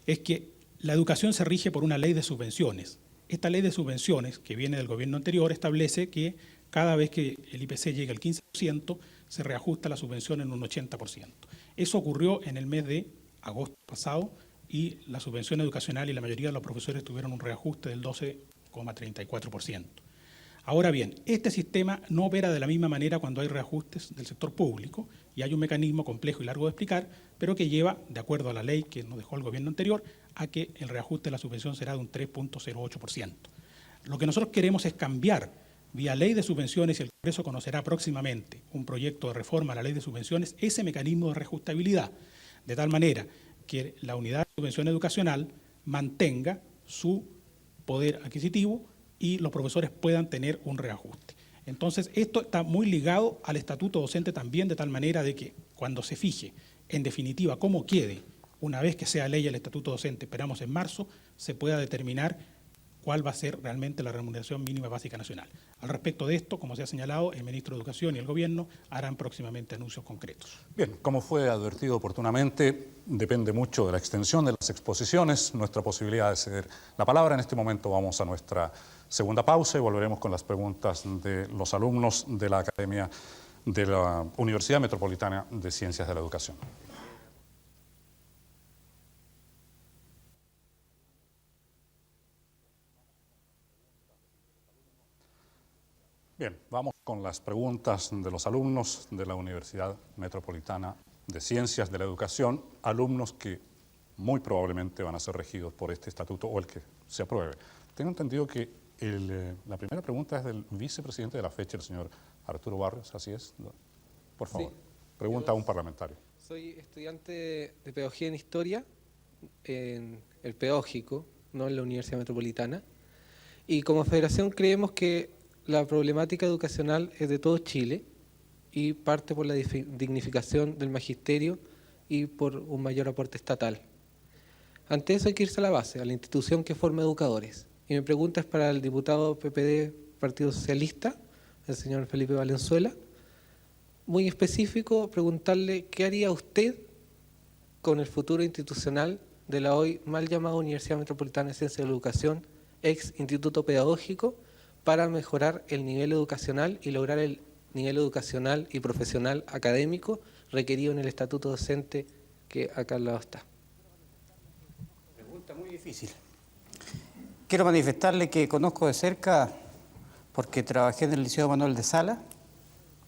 es que la educación se rige por una ley de subvenciones. Esta ley de subvenciones, que viene del gobierno anterior, establece que cada vez que el IPC llegue al 15%, se reajusta la subvención en un 80%. Eso ocurrió en el mes de agosto pasado y la subvención educacional y la mayoría de los profesores tuvieron un reajuste del 12,34%. Ahora bien, este sistema no opera de la misma manera cuando hay reajustes del sector público y hay un mecanismo complejo y largo de explicar, pero que lleva, de acuerdo a la ley que nos dejó el gobierno anterior, a que el reajuste de la subvención será de un 3,08%. Lo que nosotros queremos es cambiar vía ley de subvenciones, y el Congreso conocerá próximamente un proyecto de reforma a la ley de subvenciones, ese mecanismo de reajustabilidad, de tal manera que la unidad de subvención educacional mantenga su poder adquisitivo y los profesores puedan tener un reajuste. Entonces, esto está muy ligado al estatuto docente también, de tal manera de que cuando se fije, en definitiva, cómo quede, una vez que sea ley el estatuto docente, esperamos en marzo, se pueda determinar cuál va a ser realmente la remuneración mínima básica nacional. Al respecto de esto, como se ha señalado, el ministro de Educación y el Gobierno harán próximamente anuncios concretos. Bien, como fue advertido oportunamente, depende mucho de la extensión de las exposiciones, nuestra posibilidad de ceder la palabra. En este momento vamos a nuestra segunda pausa y volveremos con las preguntas de los alumnos de la Academia de la Universidad Metropolitana de Ciencias de la Educación. Bien, vamos con las preguntas de los alumnos de la Universidad Metropolitana de Ciencias de la Educación, alumnos que muy probablemente van a ser regidos por este estatuto o el que se apruebe. Tengo entendido que la primera pregunta es del vicepresidente de la FECHE, el señor Arturo Barrios, ¿así es? Por favor, sí. Pregunta a un parlamentario. Soy estudiante de Pedagogía en Historia, en el Pedagógico, no en la Universidad Metropolitana, y como federación creemos que la problemática educacional es de todo Chile y parte por la dignificación del magisterio y por un mayor aporte estatal. Ante eso hay que irse a la base, a la institución que forma educadores. Y mi pregunta es para el diputado PPD Partido Socialista, el señor Felipe Valenzuela. Muy específico, preguntarle qué haría usted con el futuro institucional de la hoy mal llamada Universidad Metropolitana de Ciencias de la Educación, ex Instituto Pedagógico, para mejorar el nivel educacional y lograr el nivel educacional y profesional académico requerido en el estatuto docente que acá al lado está. Pregunta muy difícil. Quiero manifestarle que conozco de cerca, porque trabajé en el Liceo Manuel de Sala,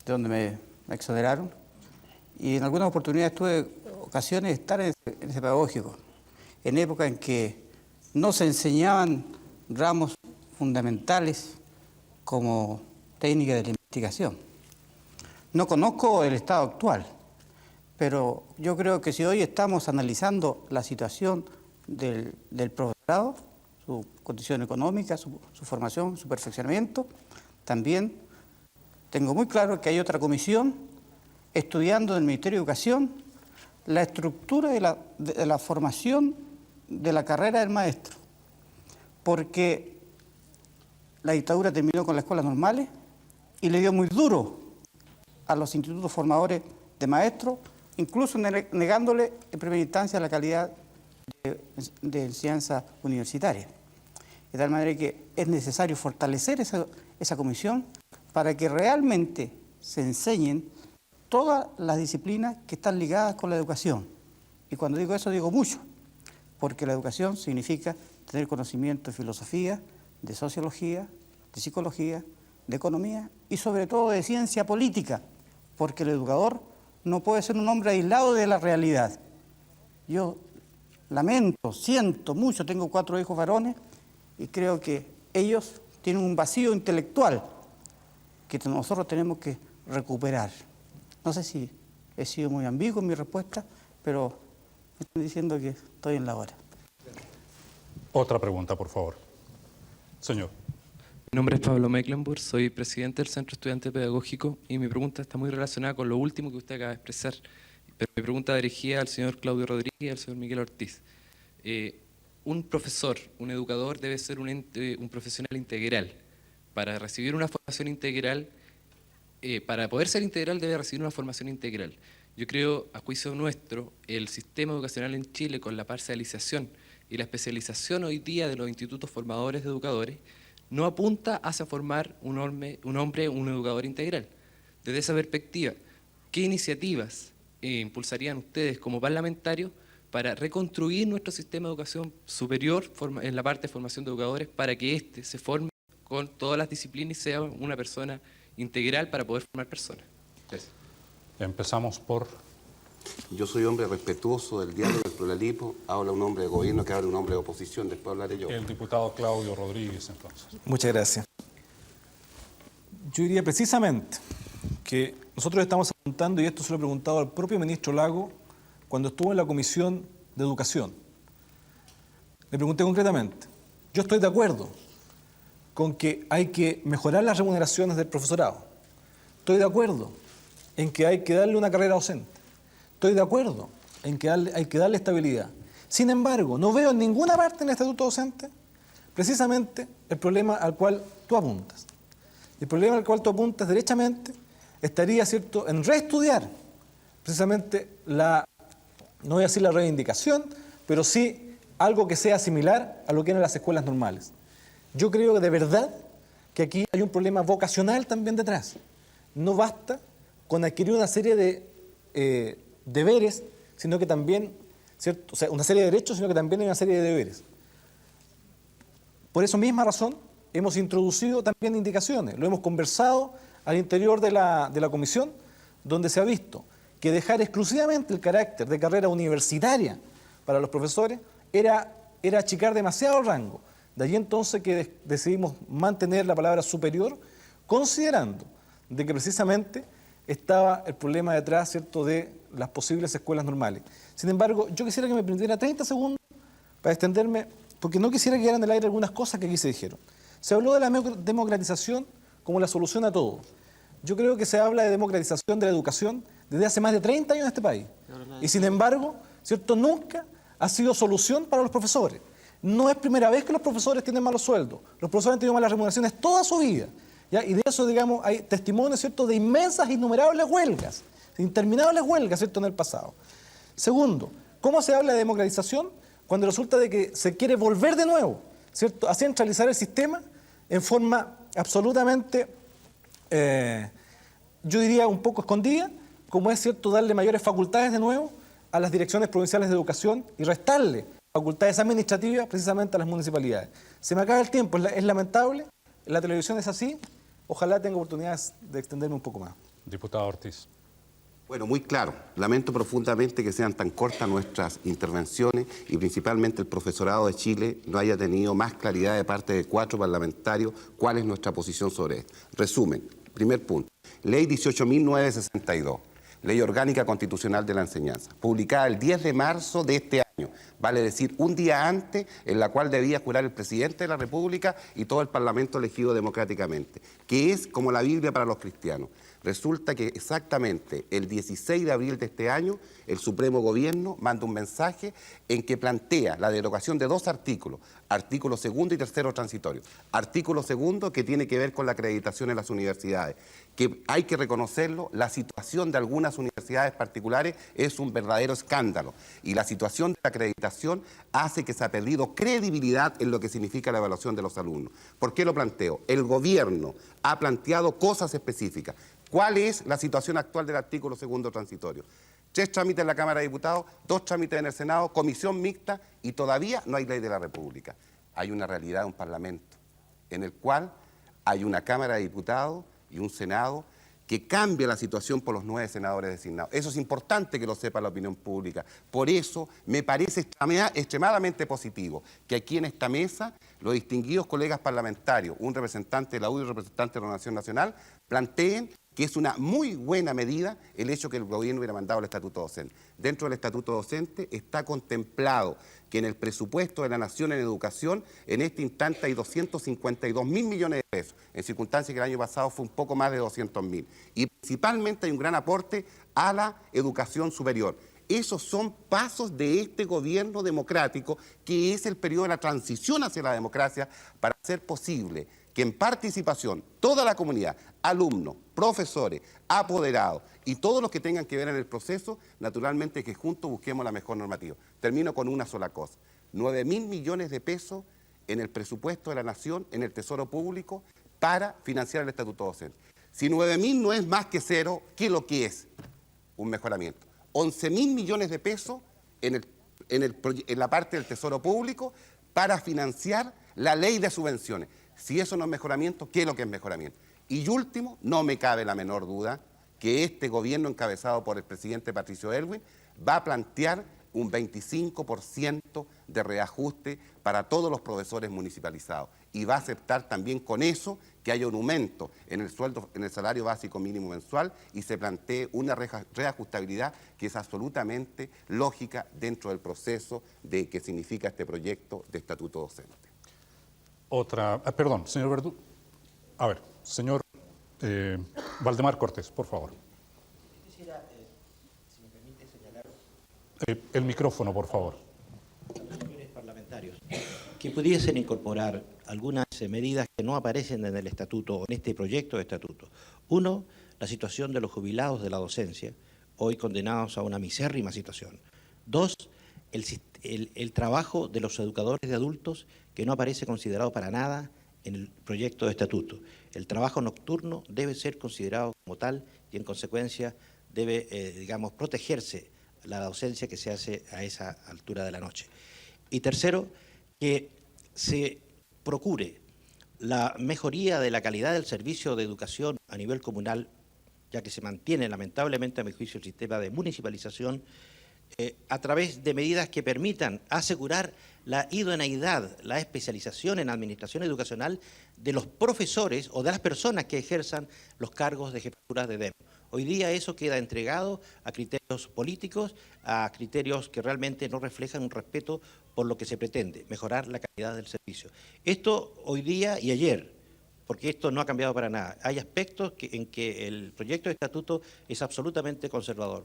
de donde me exoneraron, y en algunas oportunidades tuve ocasiones de estar en ese pedagógico, en época en que no se enseñaban ramos fundamentales como técnica de la investigación. No conozco el estado actual, pero yo creo que si hoy estamos analizando la situación del profesorado, su condición económica, su formación, su perfeccionamiento, también tengo muy claro que hay otra comisión estudiando en el Ministerio de Educación la estructura de la formación de la carrera del maestro, porque la dictadura terminó con las escuelas normales y le dio muy duro a los institutos formadores de maestros, incluso negándole en primera instancia la calidad de enseñanza universitaria. De tal manera que es necesario fortalecer esa comisión para que realmente se enseñen todas las disciplinas que están ligadas con la educación. Y cuando digo eso digo mucho, porque la educación significa tener conocimiento de filosofía, de sociología, de psicología, de economía y sobre todo de ciencia política, porque el educador no puede ser un hombre aislado de la realidad. Yo lamento, siento mucho, tengo 4 hijos varones y creo que ellos tienen un vacío intelectual que nosotros tenemos que recuperar. No sé si he sido muy ambiguo en mi respuesta, pero me están diciendo que estoy en la hora. Otra pregunta, por favor. Señor. Mi nombre es Pablo Mecklenburg, soy presidente del Centro Estudiante Pedagógico y mi pregunta está muy relacionada con lo último que usted acaba de expresar. Pero mi pregunta dirigida al señor Claudio Rodríguez y al señor Miguel Ortiz. Un profesor, un educador debe ser un profesional integral. Para recibir una formación integral, para poder ser integral debe recibir una formación integral. Yo creo, a juicio nuestro, el sistema educacional en Chile con la parcialización y la especialización hoy día de los institutos formadores de educadores no apunta hacia formar un educador integral. Desde esa perspectiva, ¿qué iniciativas impulsarían ustedes como parlamentarios para reconstruir nuestro sistema de educación superior en la parte de formación de educadores para que éste se forme con todas las disciplinas y sea una persona integral para poder formar personas? Gracias. Empezamos por... Yo soy hombre respetuoso del diálogo, del pluralismo. Habla un hombre de gobierno, que habla un hombre de oposición, después hablaré yo. El diputado Claudio Rodríguez, entonces. Muchas gracias. Yo diría precisamente que nosotros estamos apuntando, y esto se lo he preguntado al propio ministro Lago cuando estuvo en la Comisión de Educación. Le pregunté concretamente, yo estoy de acuerdo con que hay que mejorar las remuneraciones del profesorado. Estoy de acuerdo en que hay que darle una carrera docente. Estoy de acuerdo en que hay que darle estabilidad. Sin embargo, no veo en ninguna parte en el estatuto docente precisamente el problema al cual tú apuntas. El problema al cual tú apuntas derechamente estaría, ¿cierto?, en reestudiar precisamente no voy a decir la reivindicación, pero sí algo que sea similar a lo que eran las escuelas normales. Yo creo que de verdad que aquí hay un problema vocacional también detrás. No basta con adquirir una serie de deberes, sino que también, ¿cierto?, o sea, una serie de derechos, sino que también hay una serie de deberes. Por esa misma razón, hemos introducido también indicaciones, lo hemos conversado al interior de la comisión, donde se ha visto que dejar exclusivamente el carácter de carrera universitaria para los profesores era achicar demasiado el rango. De allí entonces que decidimos mantener la palabra superior, considerando de que precisamente estaba el problema detrás, ¿cierto?, de las posibles escuelas normales. Sin embargo, yo quisiera que me permitiera 30 segundos para extenderme, porque no quisiera que quedaran en el aire algunas cosas que aquí se dijeron. Se habló de la democratización como la solución a todo. Yo creo que se habla de democratización de la educación desde hace más de 30 años en este país. Y sin embargo, ¿cierto?, nunca ha sido solución para los profesores. No es primera vez que los profesores tienen malos sueldos. Los profesores han tenido malas remuneraciones toda su vida. ¿Ya? Y de eso, digamos, hay testimonios, ¿cierto?, de inmensas, innumerables huelgas, interminables huelgas, ¿cierto?, en el pasado. Segundo, ¿cómo se habla de democratización? Cuando resulta de que se quiere volver de nuevo, ¿cierto?, a centralizar el sistema en forma absolutamente, yo diría, un poco escondida, como es, ¿cierto?, darle mayores facultades de nuevo a las direcciones provinciales de educación y restarle facultades administrativas precisamente a las municipalidades. Se me acaba el tiempo, es lamentable, la televisión es así, ojalá tenga oportunidades de extenderme un poco más. Diputado Ortiz. Bueno, muy claro. Lamento profundamente que sean tan cortas nuestras intervenciones y principalmente el profesorado de Chile no haya tenido más claridad de parte de 4 parlamentarios cuál es nuestra posición sobre esto. Resumen, primer punto. Ley 18.962, Ley Orgánica Constitucional de la Enseñanza, publicada el 10 de marzo de este año, vale decir un día antes, en la cual debía jurar el presidente de la República y todo el Parlamento elegido democráticamente, que es como la Biblia para los cristianos. Resulta que exactamente el 16 de abril de este año, el Supremo Gobierno manda un mensaje en que plantea la derogación de 2 artículos, artículo 2 y 3 transitorio. Artículo 2 que tiene que ver con la acreditación en las universidades, que hay que reconocerlo, la situación de algunas universidades particulares es un verdadero escándalo y la situación de la acreditación hace que se ha perdido credibilidad en lo que significa la evaluación de los alumnos. ¿Por qué lo planteo? El Gobierno ha planteado cosas específicas. ¿Cuál es la situación actual del artículo 2 transitorio? 3 trámites en la Cámara de Diputados, 2 trámites en el Senado, comisión mixta y todavía no hay ley de la República. Hay una realidad de un Parlamento en el cual hay una Cámara de Diputados y un Senado que cambia la situación por los 9 senadores designados. Eso es importante que lo sepa la opinión pública. Por eso me parece extremadamente positivo que aquí en esta mesa los distinguidos colegas parlamentarios, un representante de la UDI y un representante de la Renovación Nacional, planteen que es una muy buena medida el hecho que el gobierno hubiera mandado el estatuto docente. Dentro del estatuto docente está contemplado que en el presupuesto de la Nación en educación, en este instante hay 252.000 millones de pesos, en circunstancias que el año pasado fue un poco más de 200.000. Y principalmente hay un gran aporte a la educación superior. Esos son pasos de este gobierno democrático, que es el periodo de la transición hacia la democracia, para hacer posible que en participación toda la comunidad, alumnos, profesores, apoderados y todos los que tengan que ver en el proceso, naturalmente que juntos busquemos la mejor normativa. Termino con una sola cosa: 9.000 millones de pesos en el presupuesto de la Nación, en el Tesoro Público, para financiar el estatuto docente. Si 9.000 no es más que cero, ¿qué es lo que es? Un mejoramiento. 11.000 millones de pesos en la parte del Tesoro Público para financiar la ley de subvenciones. Si eso no es mejoramiento, ¿qué es lo que es mejoramiento? Y último, no me cabe la menor duda que este gobierno encabezado por el presidente Patricio Aylwin va a plantear un 25% de reajuste para todos los profesores municipalizados y va a aceptar también con eso que haya un aumento en el sueldo, en el salario básico mínimo mensual, y se plantee una reajustabilidad que es absolutamente lógica dentro del proceso de que significa este proyecto de estatuto docente. Perdón, señor Verdú. A ver, señor Valdemar Cortés, por favor. Quisiera, si me permite señalar... El micrófono, por favor. A los señores parlamentarios, que pudiesen incorporar algunas medidas que no aparecen en el estatuto o en este proyecto de estatuto. Uno, la situación de los jubilados de la docencia, hoy condenados a una misérrima situación. Dos, el trabajo de los educadores de adultos, que no aparece considerado para nada en el proyecto de estatuto. El trabajo nocturno debe ser considerado como tal y en consecuencia debe, digamos, protegerse la docencia que se hace a esa altura de la noche. Y tercero, que se procure la mejoría de la calidad del servicio de educación a nivel comunal, ya que se mantiene lamentablemente a mi juicio el sistema de municipalización, a través de medidas que permitan asegurar la idoneidad, la especialización en administración educacional de los profesores o de las personas que ejerzan los cargos de jefaturas de DEM. Hoy día eso queda entregado a criterios políticos, a criterios que realmente no reflejan un respeto por lo que se pretende, mejorar la calidad del servicio. Esto hoy día y ayer, porque esto no ha cambiado para nada. Hay aspectos en que el proyecto de estatuto es absolutamente conservador.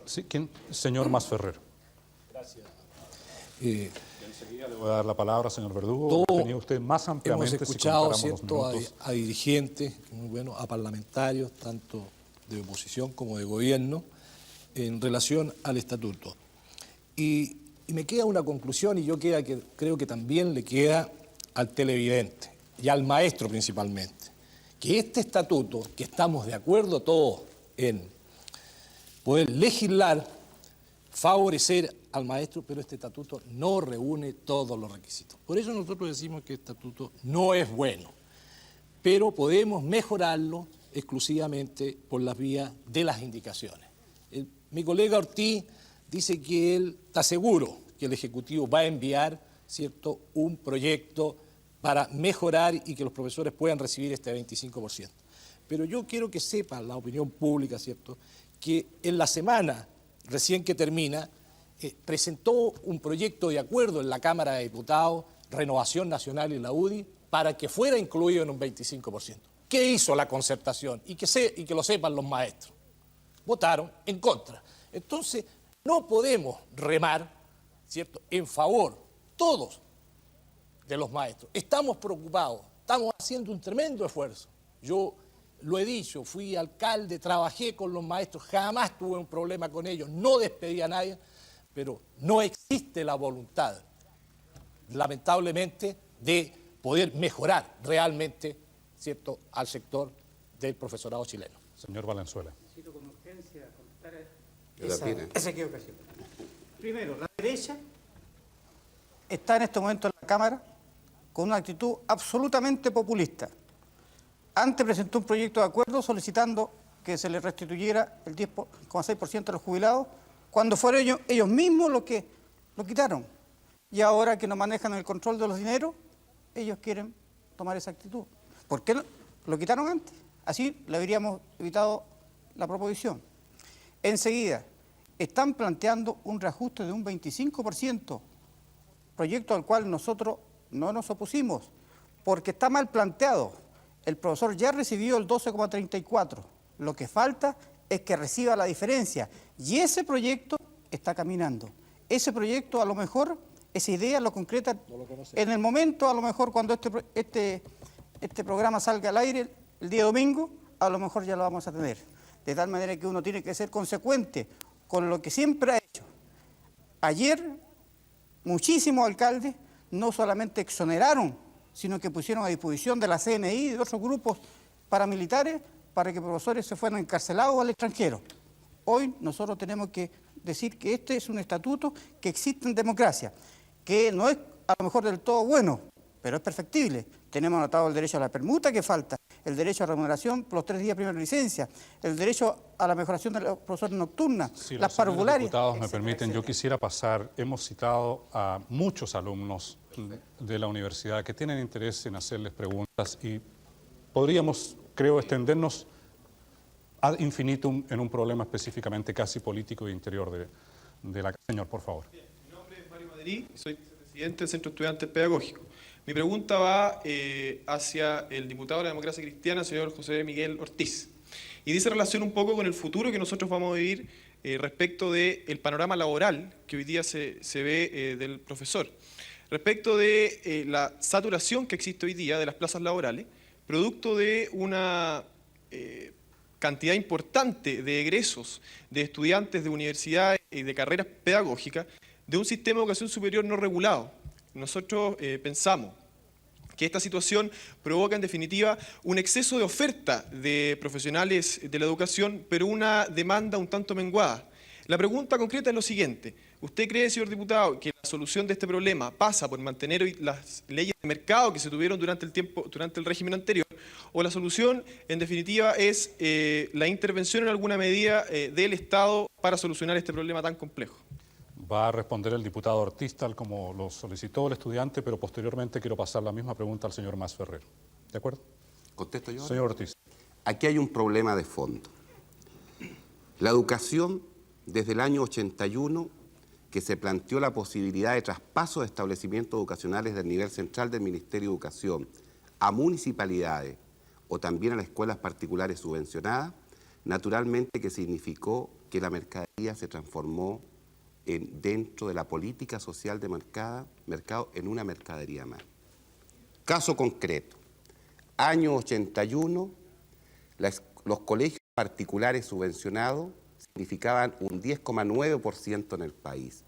Sí, ¿quién? Señor Masferrer. Gracias. Enseguida le voy a dar la palabra, señor Verdugo. Tenía usted más ampliamente. Hemos escuchado, si ¿cierto?, a dirigentes, muy bueno, a parlamentarios, tanto de oposición como de gobierno, en relación al estatuto. Y me queda una conclusión, y yo creo que también le queda al televidente y al maestro principalmente, que este estatuto, que estamos de acuerdo todos en poder legislar, favorecer al maestro, pero este estatuto no reúne todos los requisitos. Por eso nosotros decimos que el estatuto no es bueno, pero podemos mejorarlo exclusivamente por las vías de las indicaciones. Mi colega Ortiz dice que él está seguro que el Ejecutivo va a enviar, ¿cierto?, un proyecto para mejorar y que los profesores puedan recibir este 25%. Pero yo quiero que sepa la opinión pública, ¿cierto?, que en la semana recién que termina, presentó un proyecto de acuerdo en la Cámara de Diputados, Renovación Nacional y la UDI, para que fuera incluido en un 25%. ¿Qué hizo la concertación? Y que lo sepan los maestros. Votaron en contra. Entonces, no podemos remar, ¿cierto?, en favor, todos, de los maestros. Estamos preocupados, estamos haciendo un tremendo esfuerzo. Yo lo he dicho, fui alcalde, trabajé con los maestros, jamás tuve un problema con ellos, no despedí a nadie, pero no existe la voluntad, lamentablemente, de poder mejorar realmente, ¿cierto?, al sector del profesorado chileno. Señor Valenzuela. Necesito con urgencia contestar esa equivocación. Primero, la derecha está en este momento en la Cámara con una actitud absolutamente populista. Antes presentó un proyecto de acuerdo solicitando que se le restituyera el 10,6% a los jubilados, cuando fueron ellos mismos los que lo quitaron. Y ahora que no manejan el control de los dineros, ellos quieren tomar esa actitud. ¿Por qué lo quitaron antes? Así le habríamos evitado la proposición. Enseguida, están planteando un reajuste de un 25%, proyecto al cual nosotros no nos opusimos, porque está mal planteado. El profesor ya recibió el 12,34. Lo que falta es que reciba la diferencia. Y ese proyecto está caminando. Ese proyecto, a lo mejor, esa idea lo concreta en el momento, a lo mejor, cuando este programa salga al aire, el día domingo, a lo mejor ya lo vamos a tener. De tal manera que uno tiene que ser consecuente con lo que siempre ha hecho. Ayer, muchísimos alcaldes no solamente exoneraron, sino que pusieron a disposición de la CNI y de otros grupos paramilitares para que profesores se fueran encarcelados al extranjero. Hoy nosotros tenemos que decir que este es un estatuto que existe en democracia, que no es a lo mejor del todo bueno, pero es perfectible. Tenemos anotado el derecho a la permuta que falta, el derecho a remuneración por los 3 días de primera licencia, el derecho a la mejoración de los profesores nocturnas, si las parvularias. Diputados, me permiten, yo quisiera pasar, hemos citado a muchos alumnos de la universidad que tienen interés en hacerles preguntas y podríamos, creo, extendernos ad infinitum en un problema específicamente casi político e interior de la... Señor, por favor. Bien, mi nombre es Mario Madrid, soy vicepresidente del Centro Estudiantil Pedagógico. Mi pregunta va hacia el diputado de la Democracia Cristiana, señor José Miguel Ortiz, y dice relación un poco con el futuro que nosotros vamos a vivir respecto del panorama laboral que hoy día se ve del profesor. Respecto de la saturación que existe hoy día de las plazas laborales, producto de una cantidad importante de egresos de estudiantes de universidades y de carreras pedagógicas, de un sistema de educación superior no regulado. Nosotros pensamos que esta situación provoca en definitiva un exceso de oferta de profesionales de la educación, pero una demanda un tanto menguada. La pregunta concreta es lo siguiente: ¿usted cree, señor diputado, que la solución de este problema pasa por mantener hoy las leyes de mercado que se tuvieron durante el régimen anterior, o la solución, en definitiva, es la intervención en alguna medida del Estado para solucionar este problema tan complejo? Va a responder el diputado Ortiz, tal como lo solicitó el estudiante, pero posteriormente quiero pasar la misma pregunta al señor Masferrer. ¿De acuerdo? ¿Contesto yo? Señor Ortiz. Aquí hay un problema de fondo. La educación, desde el año 81, que se planteó la posibilidad de traspaso de establecimientos educacionales del nivel central del Ministerio de Educación a municipalidades o también a las escuelas particulares subvencionadas, naturalmente que significó que la mercadería se transformó dentro de la política social de mercado en una mercadería más. Caso concreto, año 81, los colegios particulares subvencionados significaban un 10,9% en el país,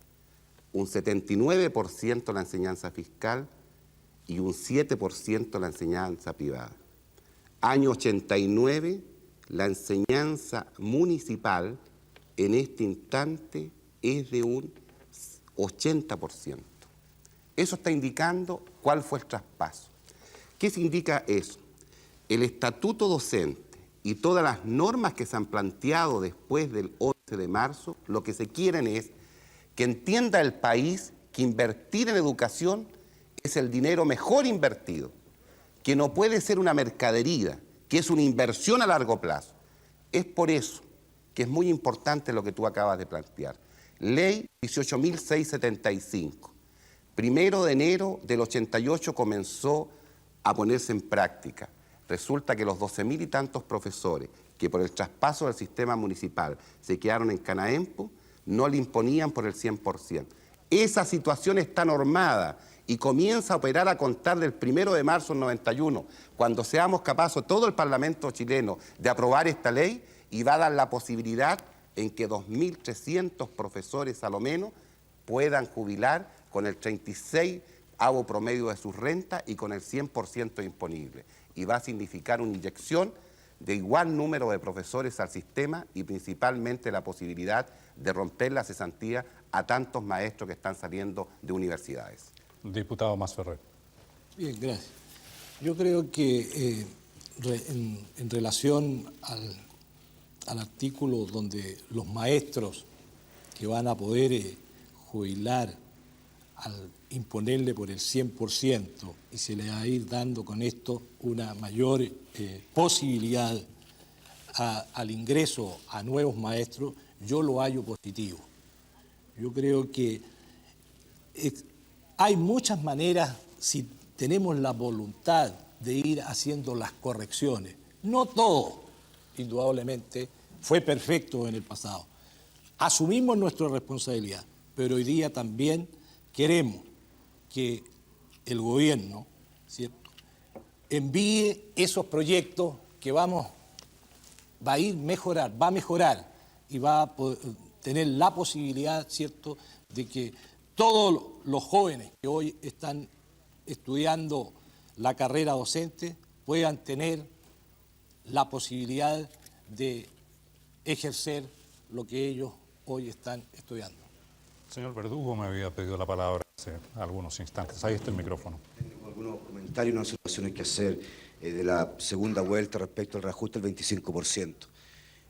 un 79% en la enseñanza fiscal y un 7% en la enseñanza privada. Año 89, la enseñanza municipal en este instante es de un 80%. Eso está indicando cuál fue el traspaso. ¿Qué significa eso? El estatuto docente y todas las normas que se han planteado después del 11 de marzo, lo que se quieren es que entienda el país que invertir en educación es el dinero mejor invertido, que no puede ser una mercadería, que es una inversión a largo plazo. Es por eso que es muy importante lo que tú acabas de plantear. Ley 18.675. 1 de enero del 88 comenzó a ponerse en práctica. resulta que los 12.000 y tantos profesores que por el traspaso del sistema municipal se quedaron en Canaempo, no le imponían por el 100%. Esa situación está normada y comienza a operar a contar del 1 de marzo del 91, cuando seamos capaces, todo el Parlamento chileno, de aprobar esta ley, y va a dar la posibilidad en que 2.300 profesores a lo menos puedan jubilar con el 36avo promedio de sus rentas y con el 100% imponible. Y va a significar una inyección de igual número de profesores al sistema y principalmente la posibilidad de romper la cesantía a tantos maestros que están saliendo de universidades. Diputado Masferrer. Bien, gracias. Yo creo que en relación al artículo donde los maestros que van a poder jubilar al imponerle por el 100% y se le va a ir dando con esto una mayor posibilidad al ingreso a nuevos maestros, yo lo hallo positivo. Yo creo que hay muchas maneras, si tenemos la voluntad de ir haciendo las correcciones. No todo, indudablemente, fue perfecto en el pasado. Asumimos nuestra responsabilidad, pero hoy día también queremos que el gobierno, ¿cierto?, envíe esos proyectos que va a mejorar y va a tener la posibilidad, ¿cierto?, de que todos los jóvenes que hoy están estudiando la carrera docente puedan tener la posibilidad de ejercer lo que ellos hoy están estudiando. Señor Verdugo me había pedido la palabra hace algunos instantes. Ahí está el micrófono. Tengo algunos comentarios y unas observaciones que hacer de la segunda vuelta respecto al reajuste del 25%.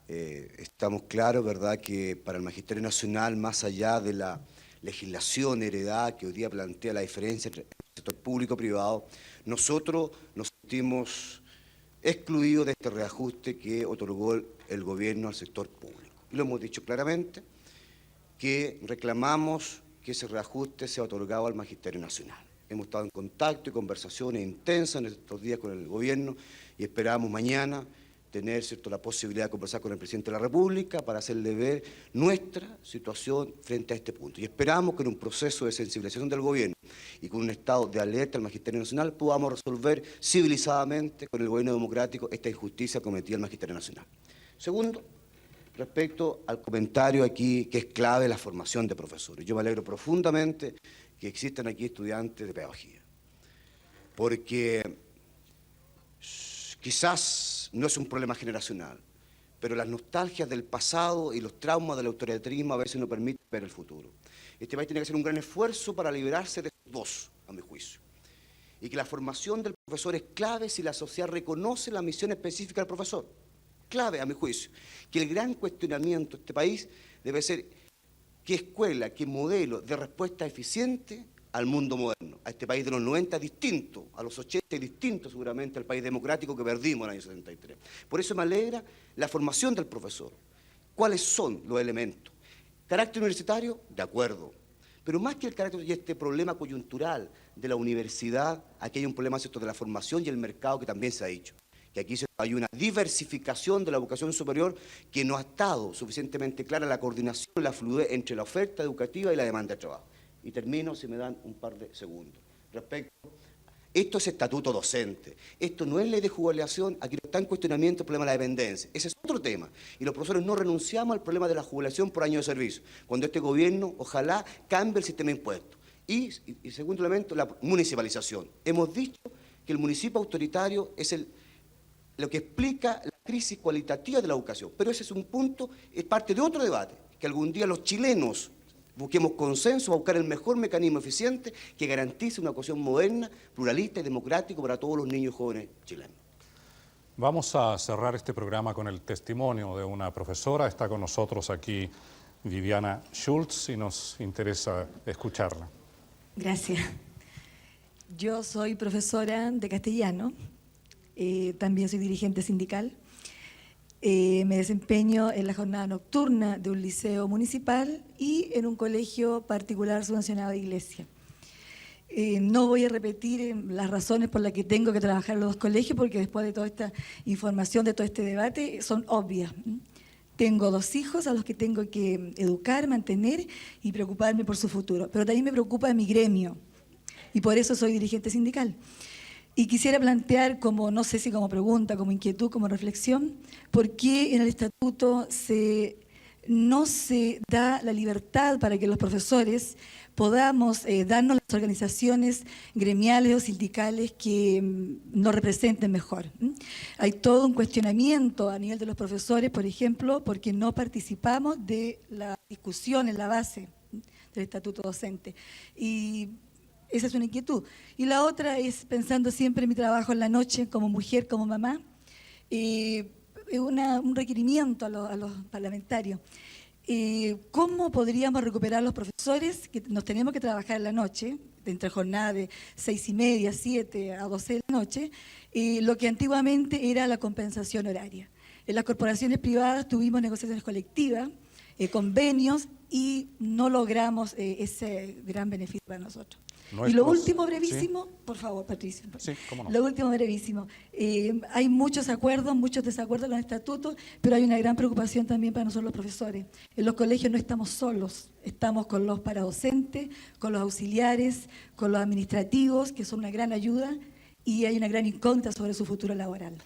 Estamos claros, ¿verdad?, que para el Magisterio Nacional, más allá de la legislación heredada que hoy día plantea la diferencia entre el sector público y privado, nosotros nos sentimos excluidos de este reajuste que otorgó el gobierno al sector público. Y lo hemos dicho claramente, que reclamamos que ese reajuste sea otorgado al Magisterio Nacional. Hemos estado en contacto y conversaciones intensas en estos días con el gobierno y esperamos mañana tener, ¿cierto?, la posibilidad de conversar con el presidente de la República para hacerle ver nuestra situación frente a este punto. Y esperamos que en un proceso de sensibilización del gobierno y con un estado de alerta al Magisterio Nacional podamos resolver civilizadamente con el gobierno democrático esta injusticia cometida al Magisterio Nacional. Segundo, respecto al comentario aquí que es clave la formación de profesores. Yo me alegro profundamente que existan aquí estudiantes de pedagogía, porque quizás no es un problema generacional, pero las nostalgias del pasado y los traumas del autoritarismo a veces no permiten ver el futuro. Este país tiene que hacer un gran esfuerzo para liberarse de estos dos, a mi juicio, y que la formación del profesor es clave si la sociedad reconoce la misión específica del profesor. Clave, a mi juicio, que el gran cuestionamiento de este país debe ser qué escuela, qué modelo de respuesta eficiente al mundo moderno, a este país de los 90 distinto, a los 80 distinto seguramente al país democrático que perdimos en el año 73. Por eso me alegra la formación del profesor. ¿Cuáles son los elementos? ¿Carácter universitario? De acuerdo. Pero más que el carácter y este problema coyuntural de la universidad, aquí hay un problema, ¿cierto?, de la formación y el mercado que también se ha dicho. Que aquí hay una diversificación de la educación superior que no ha estado suficientemente clara la coordinación, la fluidez entre la oferta educativa y la demanda de trabajo. Y termino, si me dan un par de segundos. Respecto, esto es estatuto docente, esto no es ley de jubilación, aquí no está en cuestionamiento el problema de la dependencia, ese es otro tema. Y los profesores no renunciamos al problema de la jubilación por año de servicio, cuando este gobierno ojalá cambie el sistema de impuestos. Y segundo elemento, la municipalización. Hemos dicho que el municipio autoritario es lo que explica la crisis cualitativa de la educación. Pero ese es un punto, es parte de otro debate, que algún día los chilenos busquemos consenso a buscar el mejor mecanismo eficiente que garantice una educación moderna, pluralista y democrática para todos los niños y jóvenes chilenos. Vamos a cerrar este programa con el testimonio de una profesora. Está con nosotros aquí Viviana Schultz y nos interesa escucharla. Gracias. Yo soy profesora de castellano. También soy dirigente sindical. Me desempeño en la jornada nocturna de un liceo municipal y en un colegio particular subvencionado de iglesia. No voy a repetir las razones por las que tengo que trabajar en los dos colegios, porque después de toda esta información, de todo este debate, son obvias. Tengo 2 hijos a los que tengo que educar, mantener y preocuparme por su futuro. Pero también me preocupa mi gremio, y por eso soy dirigente sindical. Y quisiera plantear, como no sé si como pregunta, como inquietud, como reflexión, por qué en el estatuto no se da la libertad para que los profesores podamos darnos las organizaciones gremiales o sindicales que nos representen mejor. Hay todo un cuestionamiento a nivel de los profesores, por ejemplo, porque no participamos de la discusión en la base del estatuto docente. Y esa es una inquietud. Y la otra es, pensando siempre en mi trabajo en la noche, como mujer, como mamá, un requerimiento a los parlamentarios. ¿Cómo podríamos recuperar los profesores que nos tenemos que trabajar en la noche, entre jornadas de 6:30, 7 a 12 de la noche, lo que antiguamente era la compensación horaria? En las corporaciones privadas tuvimos negociaciones colectivas, convenios, y no logramos ese gran beneficio para nosotros. Y lo último, brevísimo, ¿sí? Por favor, Patricio. Sí, cómo no. Lo último, brevísimo. Hay muchos acuerdos, muchos desacuerdos con el estatuto, pero hay una gran preocupación también para nosotros los profesores. En los colegios no estamos solos, estamos con los paradocentes, con los auxiliares, con los administrativos, que son una gran ayuda, y hay una gran incógnita sobre su futuro laboral.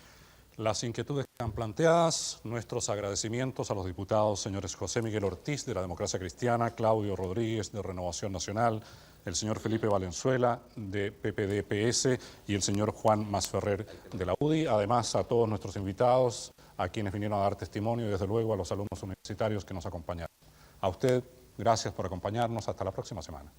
Las inquietudes que están planteadas, nuestros agradecimientos a los diputados señores José Miguel Ortiz de la Democracia Cristiana, Claudio Rodríguez de Renovación Nacional, el señor Felipe Valenzuela de PPD-PS y el señor Juan Masferrer de la UDI. Además, a todos nuestros invitados, a quienes vinieron a dar testimonio y desde luego a los alumnos universitarios que nos acompañaron. A usted, gracias por acompañarnos. Hasta la próxima semana.